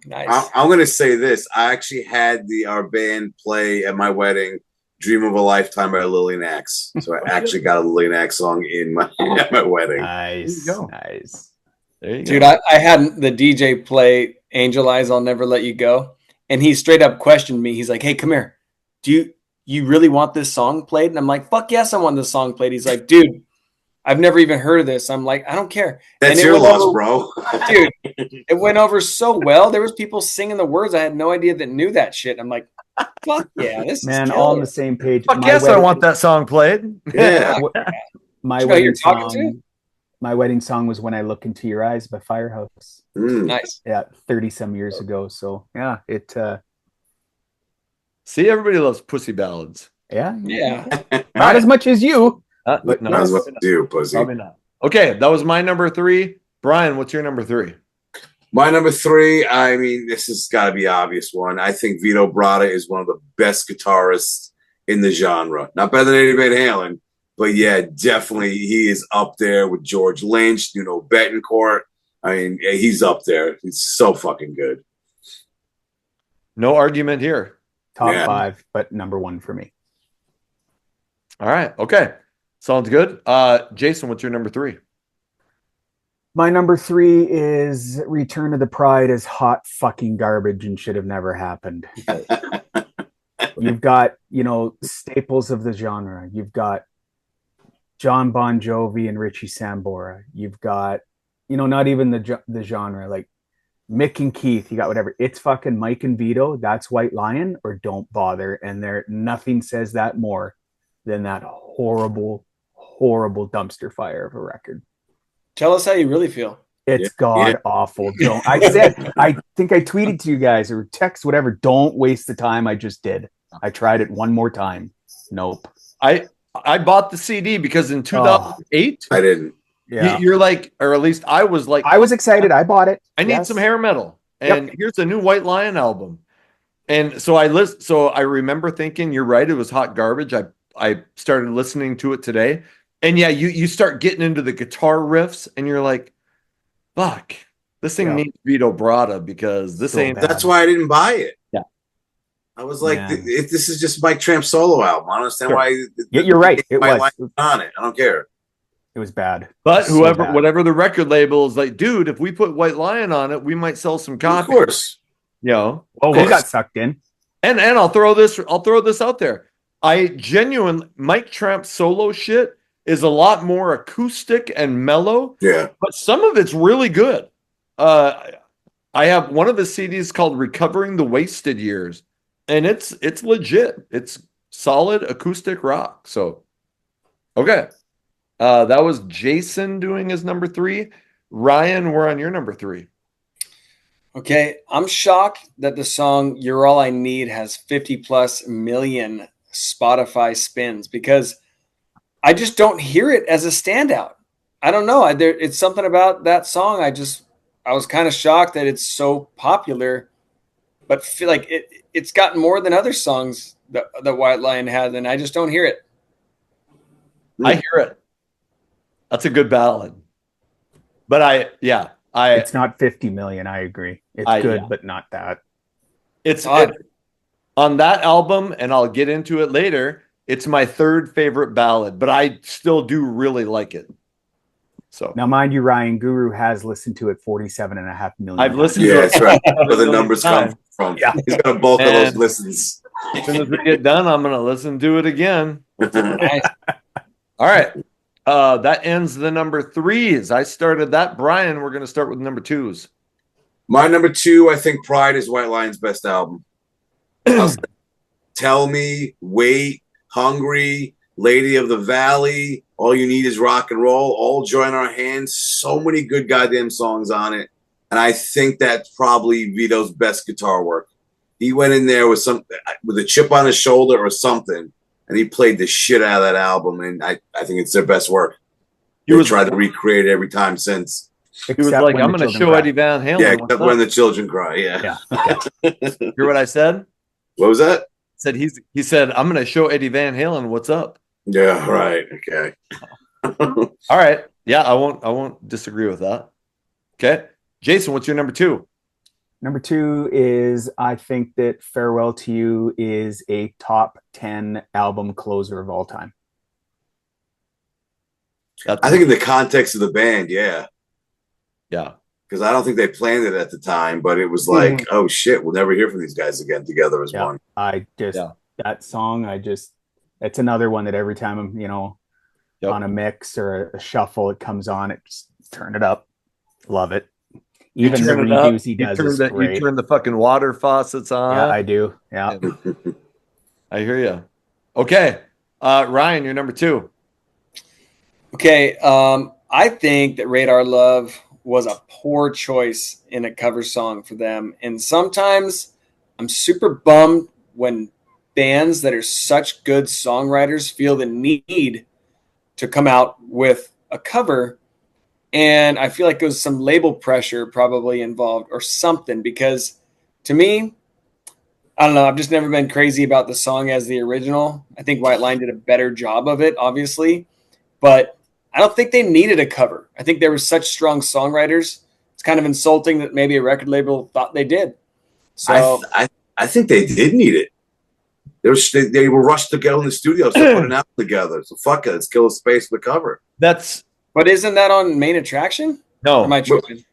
Nice. I'm going to say this. I actually had our band play at my wedding Dream of a Lifetime by Lillian Axe. So I actually got a Lillian Axe song at my wedding. Nice. Nice. There you Dude, go. I had the DJ play Angel Eyes, I'll Never Let You Go. And he straight up questioned me. He's like, hey, come here. Do you really want this song played? And I'm like, fuck yes, I want this song played. He's like, dude, I've never even heard of this. I'm like, I don't care. That's your loss, bro. Dude, it went over so well. There was people singing the words. I had no idea that knew that shit. I'm like, fuck yeah, this Man, is all on the same page. Fuck yes, I want that song played. Yeah. My You know who you're wedding talking song. My wedding song was When I Look Into Your Eyes by Firehouse. Nice. Yeah, 30 some years ago. So yeah, it See, everybody loves pussy ballads. yeah. Not as much as you. But Not as what to do, pussy. Probably not. Okay, that was my number 3. Brian, what's your number 3? My number 3, I mean, this has got to be an obvious one. I think Vito Bratta is one of the best guitarists in the genre. Not better than Eddie Van Halen, but yeah, definitely he is up there with George Lynch, Betancourt. I mean, he's up there. He's so fucking good. No argument here. Top 5, but number 1 for me. All right. Okay. Sounds good. Jason, what's your number 3? My number 3 is Return of the Pride is hot fucking garbage and should have never happened. You've got, staples of the genre. You've got John Bon Jovi and Richie Sambora. You've got, not even the genre, like Mick and Keith. You got whatever. It's fucking Mike and Vito. That's White Lion or don't bother. And nothing says that more than that horrible, horrible dumpster fire of a record. Tell us how you really feel. It's god awful. Don't. I think I tweeted to you guys or text whatever. Don't waste the time I just did. I tried it one more time. Nope. I bought the CD because in 2008, I didn't. Yeah. You're like, or at least I was like, I was excited. I bought it. I need some hair metal, and here's a new White Lion album. And so I remember thinking, you're right, it was hot garbage. I started listening to it today. And yeah, you start getting into the guitar riffs, and you're like, "Fuck, this thing needs Vito Bratta because this ain't." bad. That's why I didn't buy it. Yeah. I was like, this is just Mike Tramp's solo album. I don't understand why. You're right. It my was life on it. I don't care. It was bad. But So bad. whatever the record label is like, dude, if we put White Lion on it, we might sell some copies. Of course. You know. Oh, we got sucked in. And I'll throw this out there. Mike Tramp's solo shit is a lot more acoustic and mellow. Yeah. But some of it's really good. I have one of the CDs called Recovering the Wasted Years, and it's legit. It's solid acoustic rock. So okay. That was Jason doing his number 3. Ryan, we're on your number 3. Okay, I'm shocked that the song "You're All I Need" has 50+ million Spotify spins because I just don't hear it as a standout. I don't know. It's something about that song. I was kind of shocked that it's so popular, but feel like it's gotten more than other songs that White Lion has, and I just don't hear it. I hear it. That's a good ballad. But it's not 50 million. I agree. It's good, but not that. It's on that album, and I'll get into it later. It's my 3rd favorite ballad, but I still do really like it. So now, mind you, Ryan Guru has listened to it 47.5 million. I've listened to it. That's right. Where the numbers come from. Yeah. He's got a bulk of those listens. As soon as we get done, I'm going to listen to it again. Nice. All right. That ends the number 3s. I started that. Bryan, we're going to start with number 2s. My number 2, I think Pride is White Lion's best album. Tell Me, Wait, Hungry, Lady of the Valley, All You Need Is Rock and Roll, All Join Our Hands. So many good goddamn songs on it. And I think that's probably Vito's best guitar work. He went in there with a chip on his shoulder or something, and he played the shit out of that album. And I think it's their best work. He tried to recreate it every time since. He was like, I'm going to show Eddie Van Halen. Yeah, except when the children cry. Yeah. Okay. Hear what I said? What was that? He said, I'm going to show Eddie Van Halen what's up. Yeah, right. Okay. All right. Yeah, I won't disagree with that. Okay. Jason, what's your number 2? Number 2 is, I think that Farewell to You is a top 10 album closer of all time. I think in the context of the band, yeah. Yeah. Because I don't think they planned it at the time, but it was like, oh shit, we'll never hear from these guys again together as one. That song, it's another one that every time I'm, on a mix or a shuffle, it comes on, it just turn it up. Love it. Even the redos he does is great. You turn the fucking water faucets on. Yeah, I do. Yeah. I hear you. Okay. Ryan, you're number 2. Okay. I think that Radar Love was a poor choice in a cover song for them. And sometimes I'm super bummed when bands that are such good songwriters feel the need to come out with a cover. And I feel like there was some label pressure probably involved or something, because to me, I don't know, I've just never been crazy about the song as the original. I think White Lion did a better job of it, obviously, but I don't think they needed a cover. I think they were such strong songwriters. It's kind of insulting that maybe a record label thought they did. So I think they did need it. They were rushed to get in the studio to put an album together. So fuck it, let's kill the space with the cover. But isn't that on Main Attraction? No. Am I tripping?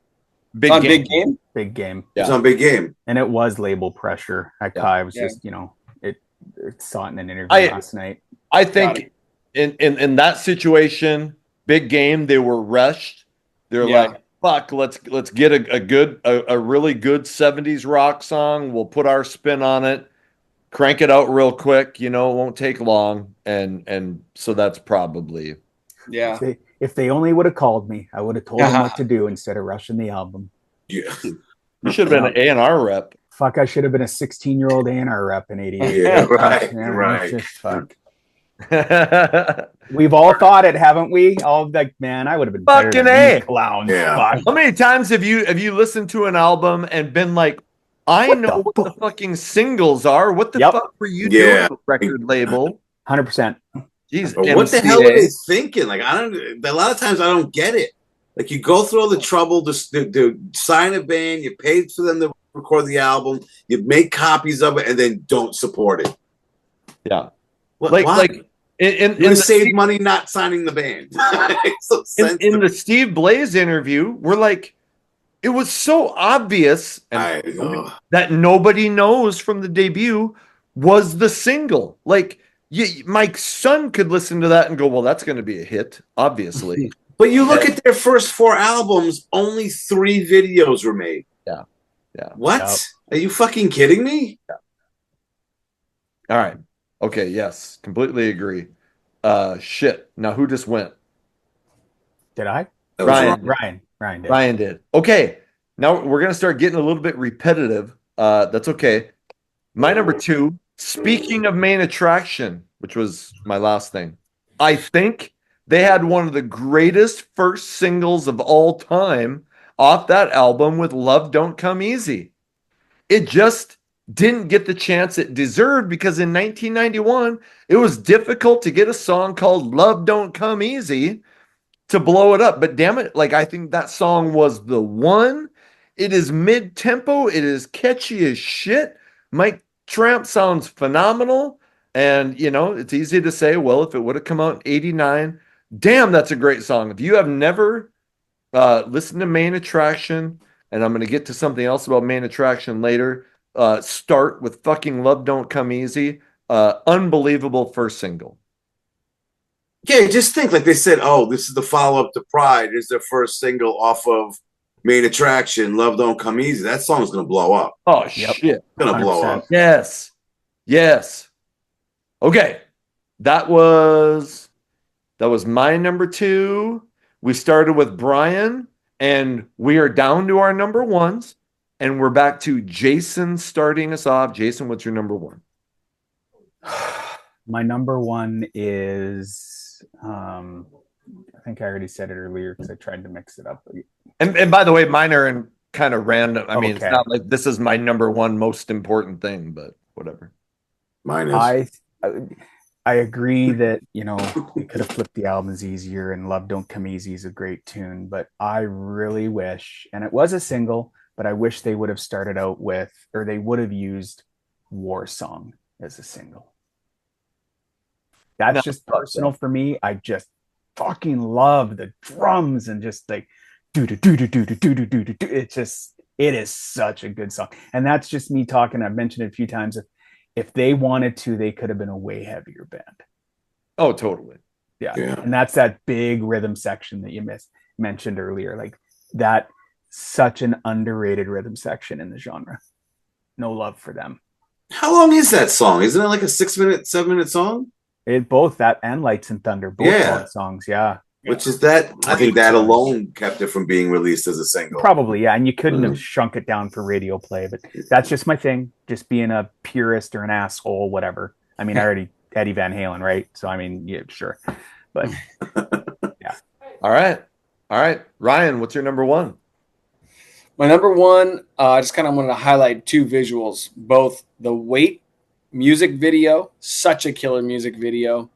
Big on Game. Big Game? Big Game. Yeah. It's on Big Game. And it was label pressure. That guy was just, it saw it in an interview last night. I think in that situation, Big Game, they were rushed. They're like, fuck, let's get a really good 70s rock song. We'll put our spin on it, crank it out real quick, it won't take long. And so that's probably If they only would have called me, I would have told them what to do instead of rushing the album. Yeah. You should have been an A&R rep. Fuck, I should have been a 16-year-old A&R rep in 88. Yeah, right. Just fuck. We've all thought it, haven't we? All like, man, I would have been fucking better than clowns. Yeah. Fuck. How many times have you listened to an album and been like, I know what the fucking singles are. What the fuck were you doing with record label? 100%. Jeez, But what the hell MCA. are they thinking? Like, I don't. A lot of times, I don't get it. Like, you go through all the trouble to sign a band, you paid for them to record the album, you make copies of it, and then don't support it. Yeah. What? Like, Why? like in You the save money not signing the band. So in the Steve Blaze interview, we're like, it was so obvious that nobody knows from the debut was the single. Like, my son could listen to that and go, well, that's going to be a hit, obviously. But you look at their first 4 albums, only 3 videos were made. Yeah. Yeah. What? Yep. Are you fucking kidding me? Yeah. All right. Okay. Yes. Completely agree. Shit. Now who just went? Did I? That was Ryan. wrong. Ryan did. Ryan did. Okay. Now we're going to start getting a little bit repetitive. That's okay. My number 2, speaking of main attraction, which was my last thing, I think they had one of the greatest first singles of all time off that album with Love Don't Come Easy. It just didn't get the chance it deserved because in 1991, it was difficult to get a song called Love Don't Come Easy to blow it up. But damn it, like, I think that song was the one. It is mid-tempo. It is catchy as shit. Mike Tramp sounds phenomenal. And, it's easy to say, well, if it would have come out in 89, damn, that's a great song. If you have never listened to Main Attraction, and I'm going to get to something else about Main Attraction later, start with fucking Love Don't Come Easy. Unbelievable first single. Yeah, just think, like they said, oh, this is the follow-up to Pride. Here's their first single off of Main Attraction, Love Don't Come Easy. That song's going to blow up. Oh, Yep. shit. It's going to blow up. Yes. Yes. Okay. That was my number 2. We started with Bryan, and we are down to our number 1s, and we're back to Jason starting us off. Jason, what's your number 1? My number 1 is, I think I already said it earlier because I tried to mix it up. And by the way, mine are in kind of random. I mean, Okay. It's not like this is my number 1 most important thing, but whatever. Mine is. I agree that, we could have flipped the albums easier, and Love Don't Come Easy is a great tune, but I really wish, and it was a single, but I wish they would have started out with, or they would have used War Song as a single. That's just personal for me. I just fucking love the drums and just like do. It is such a good song. And that's just me talking. I've mentioned it a few times. If they wanted to, they could have been a way heavier band. Oh, totally. Yeah. And that's that big rhythm section that you mentioned earlier. Like that, such an underrated rhythm section in the genre. No love for them. How long is that song? Isn't it like a 7-minute song? Both that and Lights and Thunder, both long songs. Yeah. Which is that? I think that alone kept it from being released as a single. Probably, yeah. And you couldn't have shrunk it down for radio play, but that's just my thing. Just being a purist or an asshole, whatever. I mean, I already Eddie Van Halen, right? So, I mean, yeah, sure. But, yeah. All right. Ryan, what's your number 1? My number 1, I just kind of wanted to highlight 2 visuals. Both the Wait music video, such a killer music video,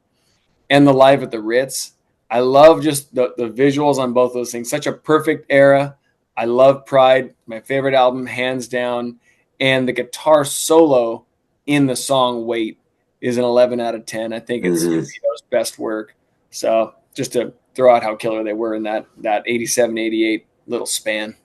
and the Live at the Ritz. I love just the visuals on both those things. Such a perfect era. I love Pride, my favorite album, hands down. And the guitar solo in the song Wait is an 11 out of 10. I think it's Vito's best work. So just to throw out how killer they were in that 87, 88 little span.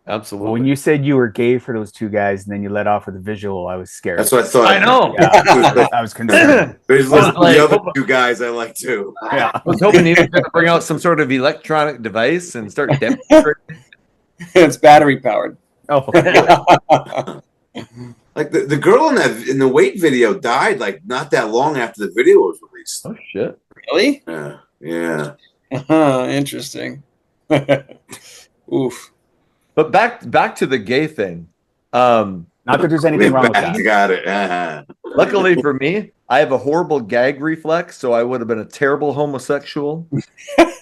Absolutely. Well, when you said you were gay for those 2 guys and then you let off with a visual, I was scared. That's what I thought. I know. Yeah, I was concerned. There's the other 2 guys I like too. Yeah. I was hoping he was going to bring out some sort of electronic device and start demonstrating. It's battery powered. Oh, like the girl in the Wait video died like not that long after the video was released. Oh shit! Really? Yeah. Interesting. Oof. But back to the gay thing. not that there's anything wrong with that. You got it. Luckily for me, I have a horrible gag reflex, so I would have been a terrible homosexual.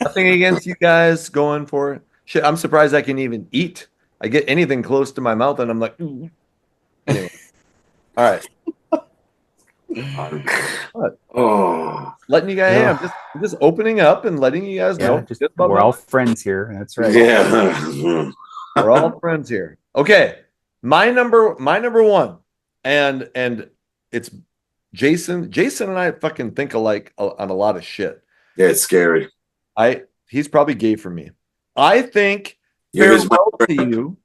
Nothing against you guys going for it. Shit, I'm surprised I can even eat. I get anything close to my mouth, and I'm like, ooh. Anyway. All right. Oh, Letting you guys, hey, I'm just opening up and letting you guys know. just we're all friends here. That's right. yeah. We're all friends here. Okay, my number one, and it's Jason. Jason and I fucking think alike on a lot of shit. Yeah, it's scary. He's probably gay for me. I think You're his Farewell to You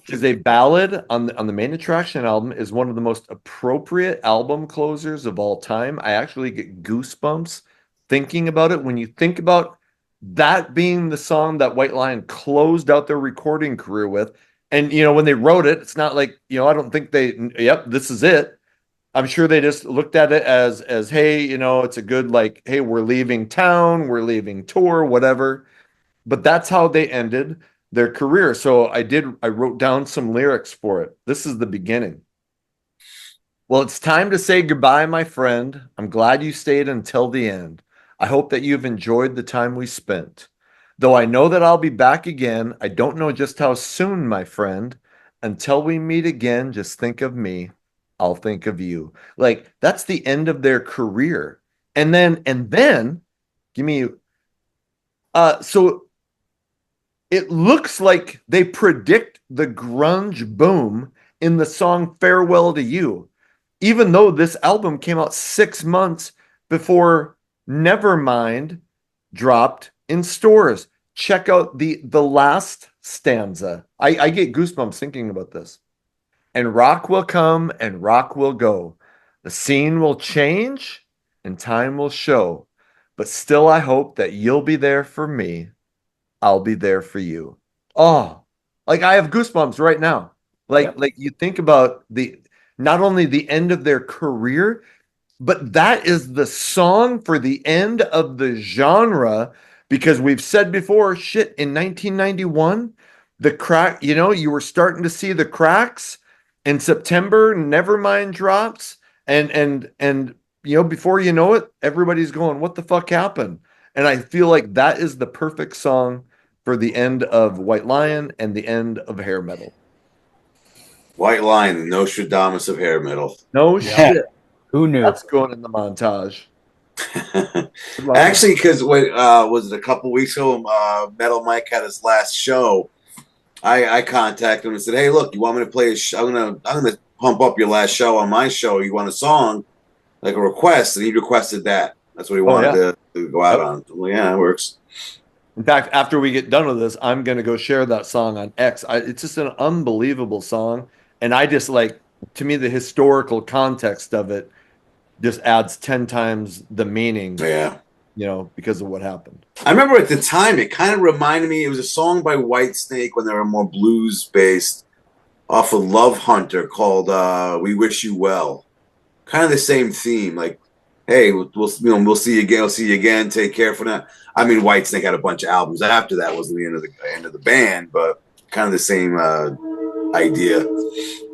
is a ballad on the main attraction album, is one of the most appropriate album closers of all time. I actually get goosebumps thinking about it. When you think about that being the song that White Lion closed out their recording career with, and when they wrote it, it's not like, I don't think yep, this is it. I'm sure they just looked at it as hey, it's a good, like, hey, we're leaving town, we're leaving tour, whatever. But that's how they ended their career. So I wrote down some lyrics for it. This is the beginning. Well, it's time to say goodbye, my friend. I'm glad you stayed until the end. I hope that you've enjoyed the time we spent. Though I know that I'll be back again, I don't know just how soon, my friend. Until we meet again, just think of me. I'll think of you. Like, that's the end of their career. And then give me so it looks like they predict the grunge boom in the song Farewell to You, even though this album came out 6 months before Nevermind dropped in stores. Check out the last stanza. I get goosebumps thinking about this. And rock will come and rock will go. The scene will change and time will show. But still, I hope that you'll be there for me. I'll be there for you. Oh, like I have goosebumps right now. Like you think about not only the end of their career, but that is the song for the end of the genre, because we've said before, shit, in 1991, the crack, you were starting to see the cracks. In September, Nevermind drops, and before you know it, everybody's going, what the fuck happened? And I feel like that is the perfect song for the end of White Lion and the end of hair metal. White Lion, the Nostradamus of hair metal. No shit. Who knew? That's going in the montage. Actually, because when was it a couple weeks ago? Metal Mike had his last show. I contacted him and said, "Hey, look, you want me to play? I'm gonna pump up your last show on my show. You want a song, like a request?" And he requested that. That's what he wanted to go out on. Well, yeah, it works. In fact, after we get done with this, I'm going to go share that song on X. It's just an unbelievable song. And I just like, to me, the historical context of it just adds 10 times the meaning, Yeah. Because of what happened. I remember at the time, it kind of reminded me, it was a song by Whitesnake when they were more blues based off of Love Hunter called We Wish You Well. Kind of the same theme. Like, hey, we'll see you again. I'll see you again. Take care for now. I mean, Whitesnake had a bunch of albums after that. Wasn't the end of the band, but kind of the same idea.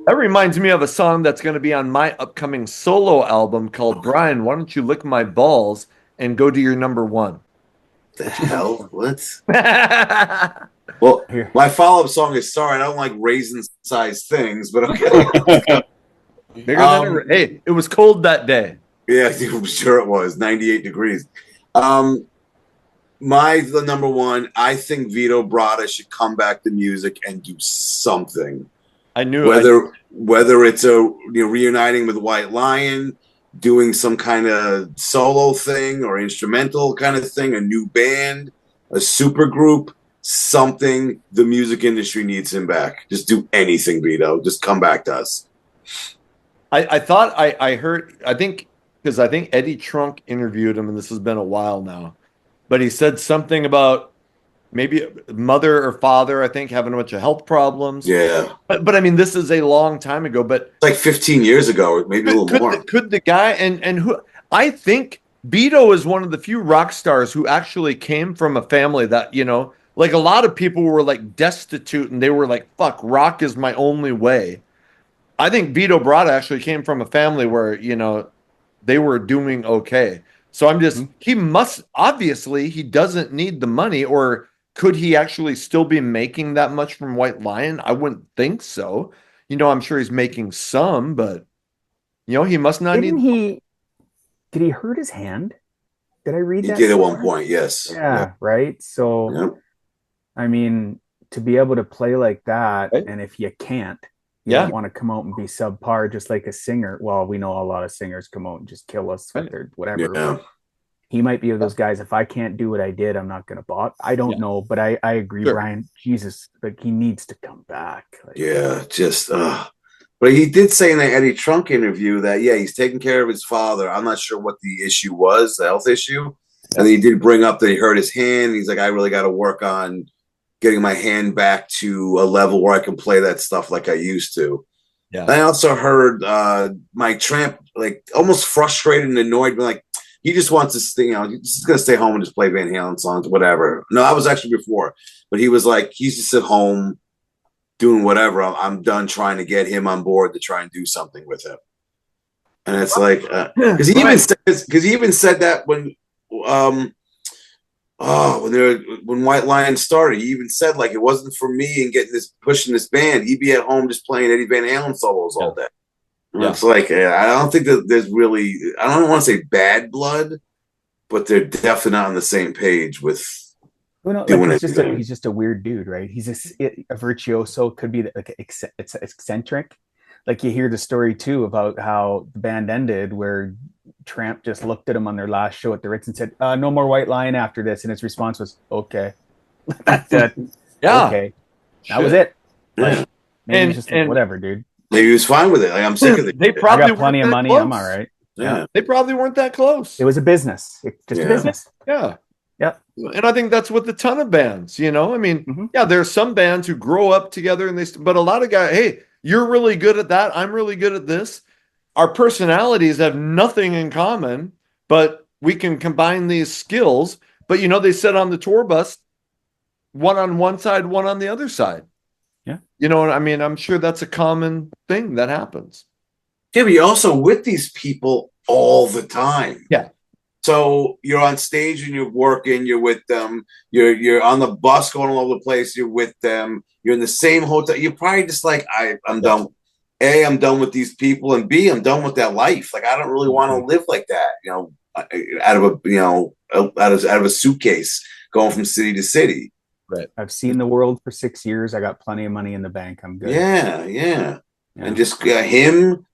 That reminds me of a song that's going to be on my upcoming solo album called Bryan, Why Don't You Lick My Balls and Go to Your Number One? The hell? What? Well, my follow-up song is Sorry, I don't like raisin-sized things, but okay. Hey, it was cold that day. Yeah, I'm sure it was 98 degrees. The number one, I think Vito Bratta should come back to music and do something. I knew whether it's reuniting with White Lion, doing some kind of solo thing or instrumental kind of thing, a new band, a super group, something. The music industry needs him back. Just do anything, Vito. Just come back to us. I thought I heard, I think Eddie Trunk interviewed him, and this has been a while now, but he said something about maybe mother or father, I think, having a bunch of health problems. Yeah. But I mean, this is a long time ago, but it's like 15 years ago, maybe a little more. Could the guy, and who, I think Beto is one of the few rock stars who actually came from a family that, like a lot of people were like destitute and they were like, fuck, rock is my only way. I think Vito Bratta actually came from a family where, they were doing okay. So I'm just, he doesn't need the money, or could he actually still be making that much from White Lion? I wouldn't think so. I'm sure he's making some, but, He must not Didn't need. he? Did he hurt his hand? Did I read He that? did at somewhere? one point, yes. Yeah, right. So, Yep. I mean, to be able to play like that, Right. and if you can't, you Yeah. don't want to come out and be subpar, just like a singer. Well, we know a lot of singers come out and just kill us with Right. their whatever. Yeah. He might be of those guys. If I can't do what I did, I'm not going to bot. I don't know, but I agree, Sure. Bryan. Jesus, like he needs to come back. Like, Yeah, just but he did say in the Eddie Trunk interview that he's taking care of his father. I'm not sure what the issue was, the health issue. And he did bring up that he hurt his hand. He's like, I really got to work on getting my hand back to a level where I can play that stuff like I used to. Yeah. I also heard Mike Tramp like almost frustrated and annoyed, like he just wants to stay, he's just gonna stay home and just play Van Halen songs, whatever. No, I was actually before, but he was like, he's just at home doing whatever. I'm done trying to get him on board to try and do something with him. And it's like, because he even said that when when White Lion started, he even said like it wasn't for me and pushing this band. He'd be at home just playing Eddie Van Halen solos all day. Yeah. It's like I don't think that there's really, I don't want to say bad blood, but they're definitely not on the same page with doing like anything. he's just a weird dude, right? He's a virtuoso, could be like it's eccentric. Like you hear the story too about how the band ended, where Tramp just looked at him on their last show at the Ritz and said, "No more White Lion after this," and his response was, "Okay." That's it. Yeah. Okay, that was it. Like, Yeah. maybe he's just like, whatever, dude. Maybe he was fine with it. Like, I'm sick of it. They I probably got plenty of weren't that money. close. I'm all right. Yeah. They probably weren't that close. It was a business. Just a business. Yeah. Yeah. And I think that's with a ton of bands, I mean, Mhm. there's some bands who grow up together but a lot of guys, hey, you're really good at that. I'm really good at this. Our personalities have nothing in common, but we can combine these skills. But, they sit on the tour bus, one on one side, one on the other side. Yeah. I mean, I'm sure that's a common thing that happens. Yeah, but you're also with these people all the time. Yeah. So you're on stage and you're working, you're with them, you're on the bus going all over the place, you're with them, you're in the same hotel. You're probably just like, I'm done. A, I'm done with these people, and B, I'm done with that life. Like I don't really want to live like that, out of a suitcase going from city to city. Right. I've seen the world for 6 years. I got plenty of money in the bank. I'm good. Yeah. And just him,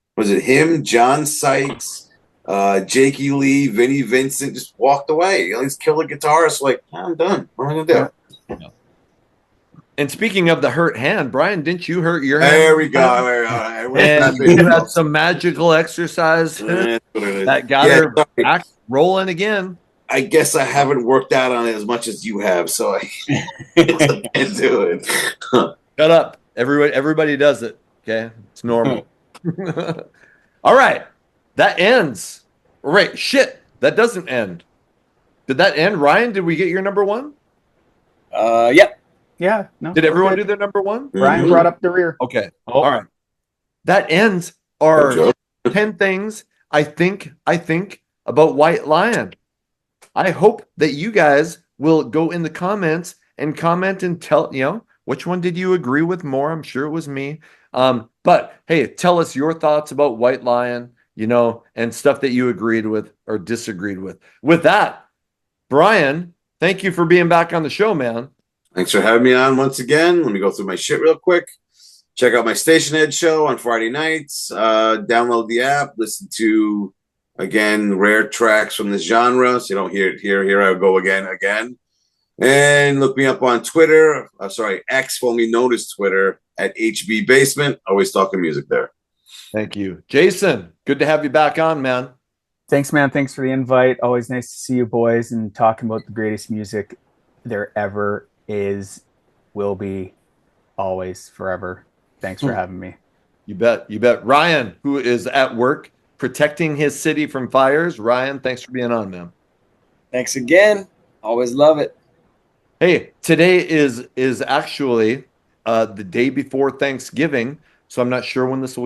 John Sykes, Jakey Lee, Vinnie Vincent just walked away. These killer guitarists, like, I'm done. What am I gonna do? Yeah. And speaking of the hurt hand, Bryan, didn't you hurt your hand? There we go. And you had some magical exercise that got her back rolling again. I guess I haven't worked out on it as much as you have, so I can't do it. Shut up. Everybody does it. Okay. It's normal. All right. That ends. Right. Shit. That doesn't end. Did that end? Ryan, did we get your number one? Yeah. Yeah. No. Did everyone do their number one? Bryan brought up the rear. Okay. Oh. All right. That ends our 10 things I think about White Lion. I hope that you guys will go in the comments and comment and tell, which one did you agree with more? I'm sure it was me. But hey, tell us your thoughts about White Lion, and stuff that you agreed with or disagreed with. With that, Bryan, thank you for being back on the show, man. Thanks for having me on once again. Let me go through my shit real quick. Check out my Station Head show on Friday nights. Download the app. Listen to, again, rare tracks from this genre, so you don't hear it here. I go again. And look me up on Twitter. X, formerly known as Twitter, at HB Basement. Always talking music there. Thank you. Jason, good to have you back on, man. Thanks, man. Thanks for the invite. Always nice to see you boys and talking about the greatest music there ever is, will be, always, forever. Thanks for having me. You bet. Ryan, who is at work protecting his city from fires. Ryan, thanks for being on, man. Thanks again. Always love it. Hey, today is actually the day before Thanksgiving, so I'm not sure when this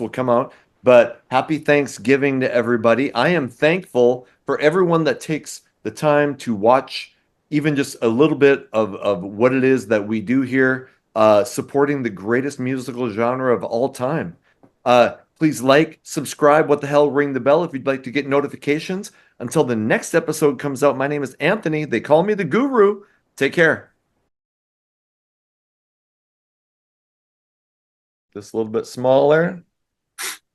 will come out. But happy Thanksgiving to everybody. I am thankful for everyone that takes the time to watch even just a little bit of what it is that we do here, supporting the greatest musical genre of all time. Please like, subscribe, what the hell, ring the bell if you'd like to get notifications. Until the next episode comes out, my name is Anthony. They call me the Guru. Take care. Just a little bit smaller.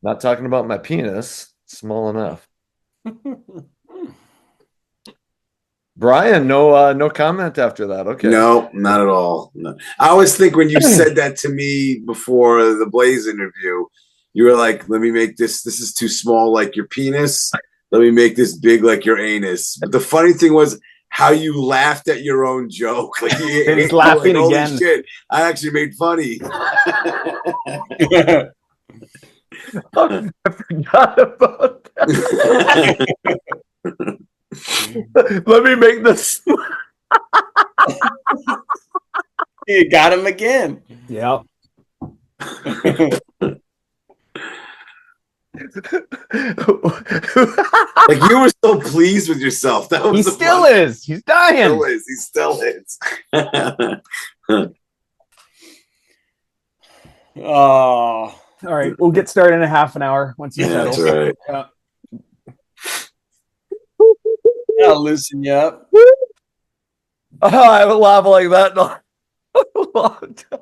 Not talking about my penis. Small enough. Bryan, no comment after that. Okay. No, not at all. No. I always think when you said that to me before the Blaze interview, you were like, let me make this is too small like your penis. Let me make this big like your anus. But the funny thing was how you laughed at your own joke. Like, He's laughing like, again. Holy shit, I actually made funny. I forgot about that. Let me make this. You got him again. Yeah. Like you were so pleased with yourself. That was He still is. He's dying. He still is. Oh, All right, we'll get started in a half an hour once you settle. That's right. Yeah. I'll loosen you up. Oh, I haven't laughed like that in a long time.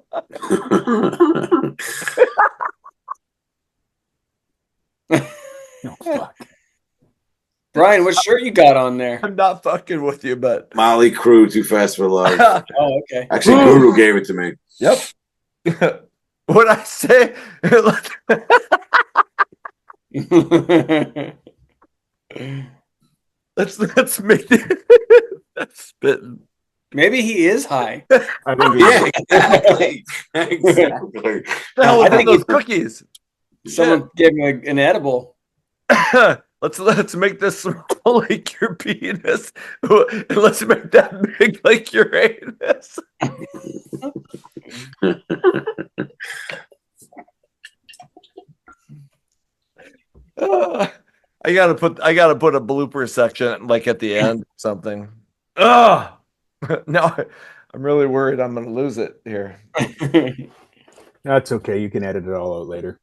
Oh, fuck. Bryan, what shirt you got on there? I'm not fucking with you, but Molly Crew, Too Fast for Love. Oh, okay. Actually, Guru gave it to me. yep. What I say? Let's make it. That's spitting. Maybe he is high. I think Yeah, exactly. Exactly. The hell I with think those he- cookies? Someone gave him an edible. Let's make this small like your penis. And let's make that big like your anus. I gotta put a blooper section like at the end, something. Ugh. No, I'm really worried I'm gonna lose it here. That's okay. You can edit it all out later.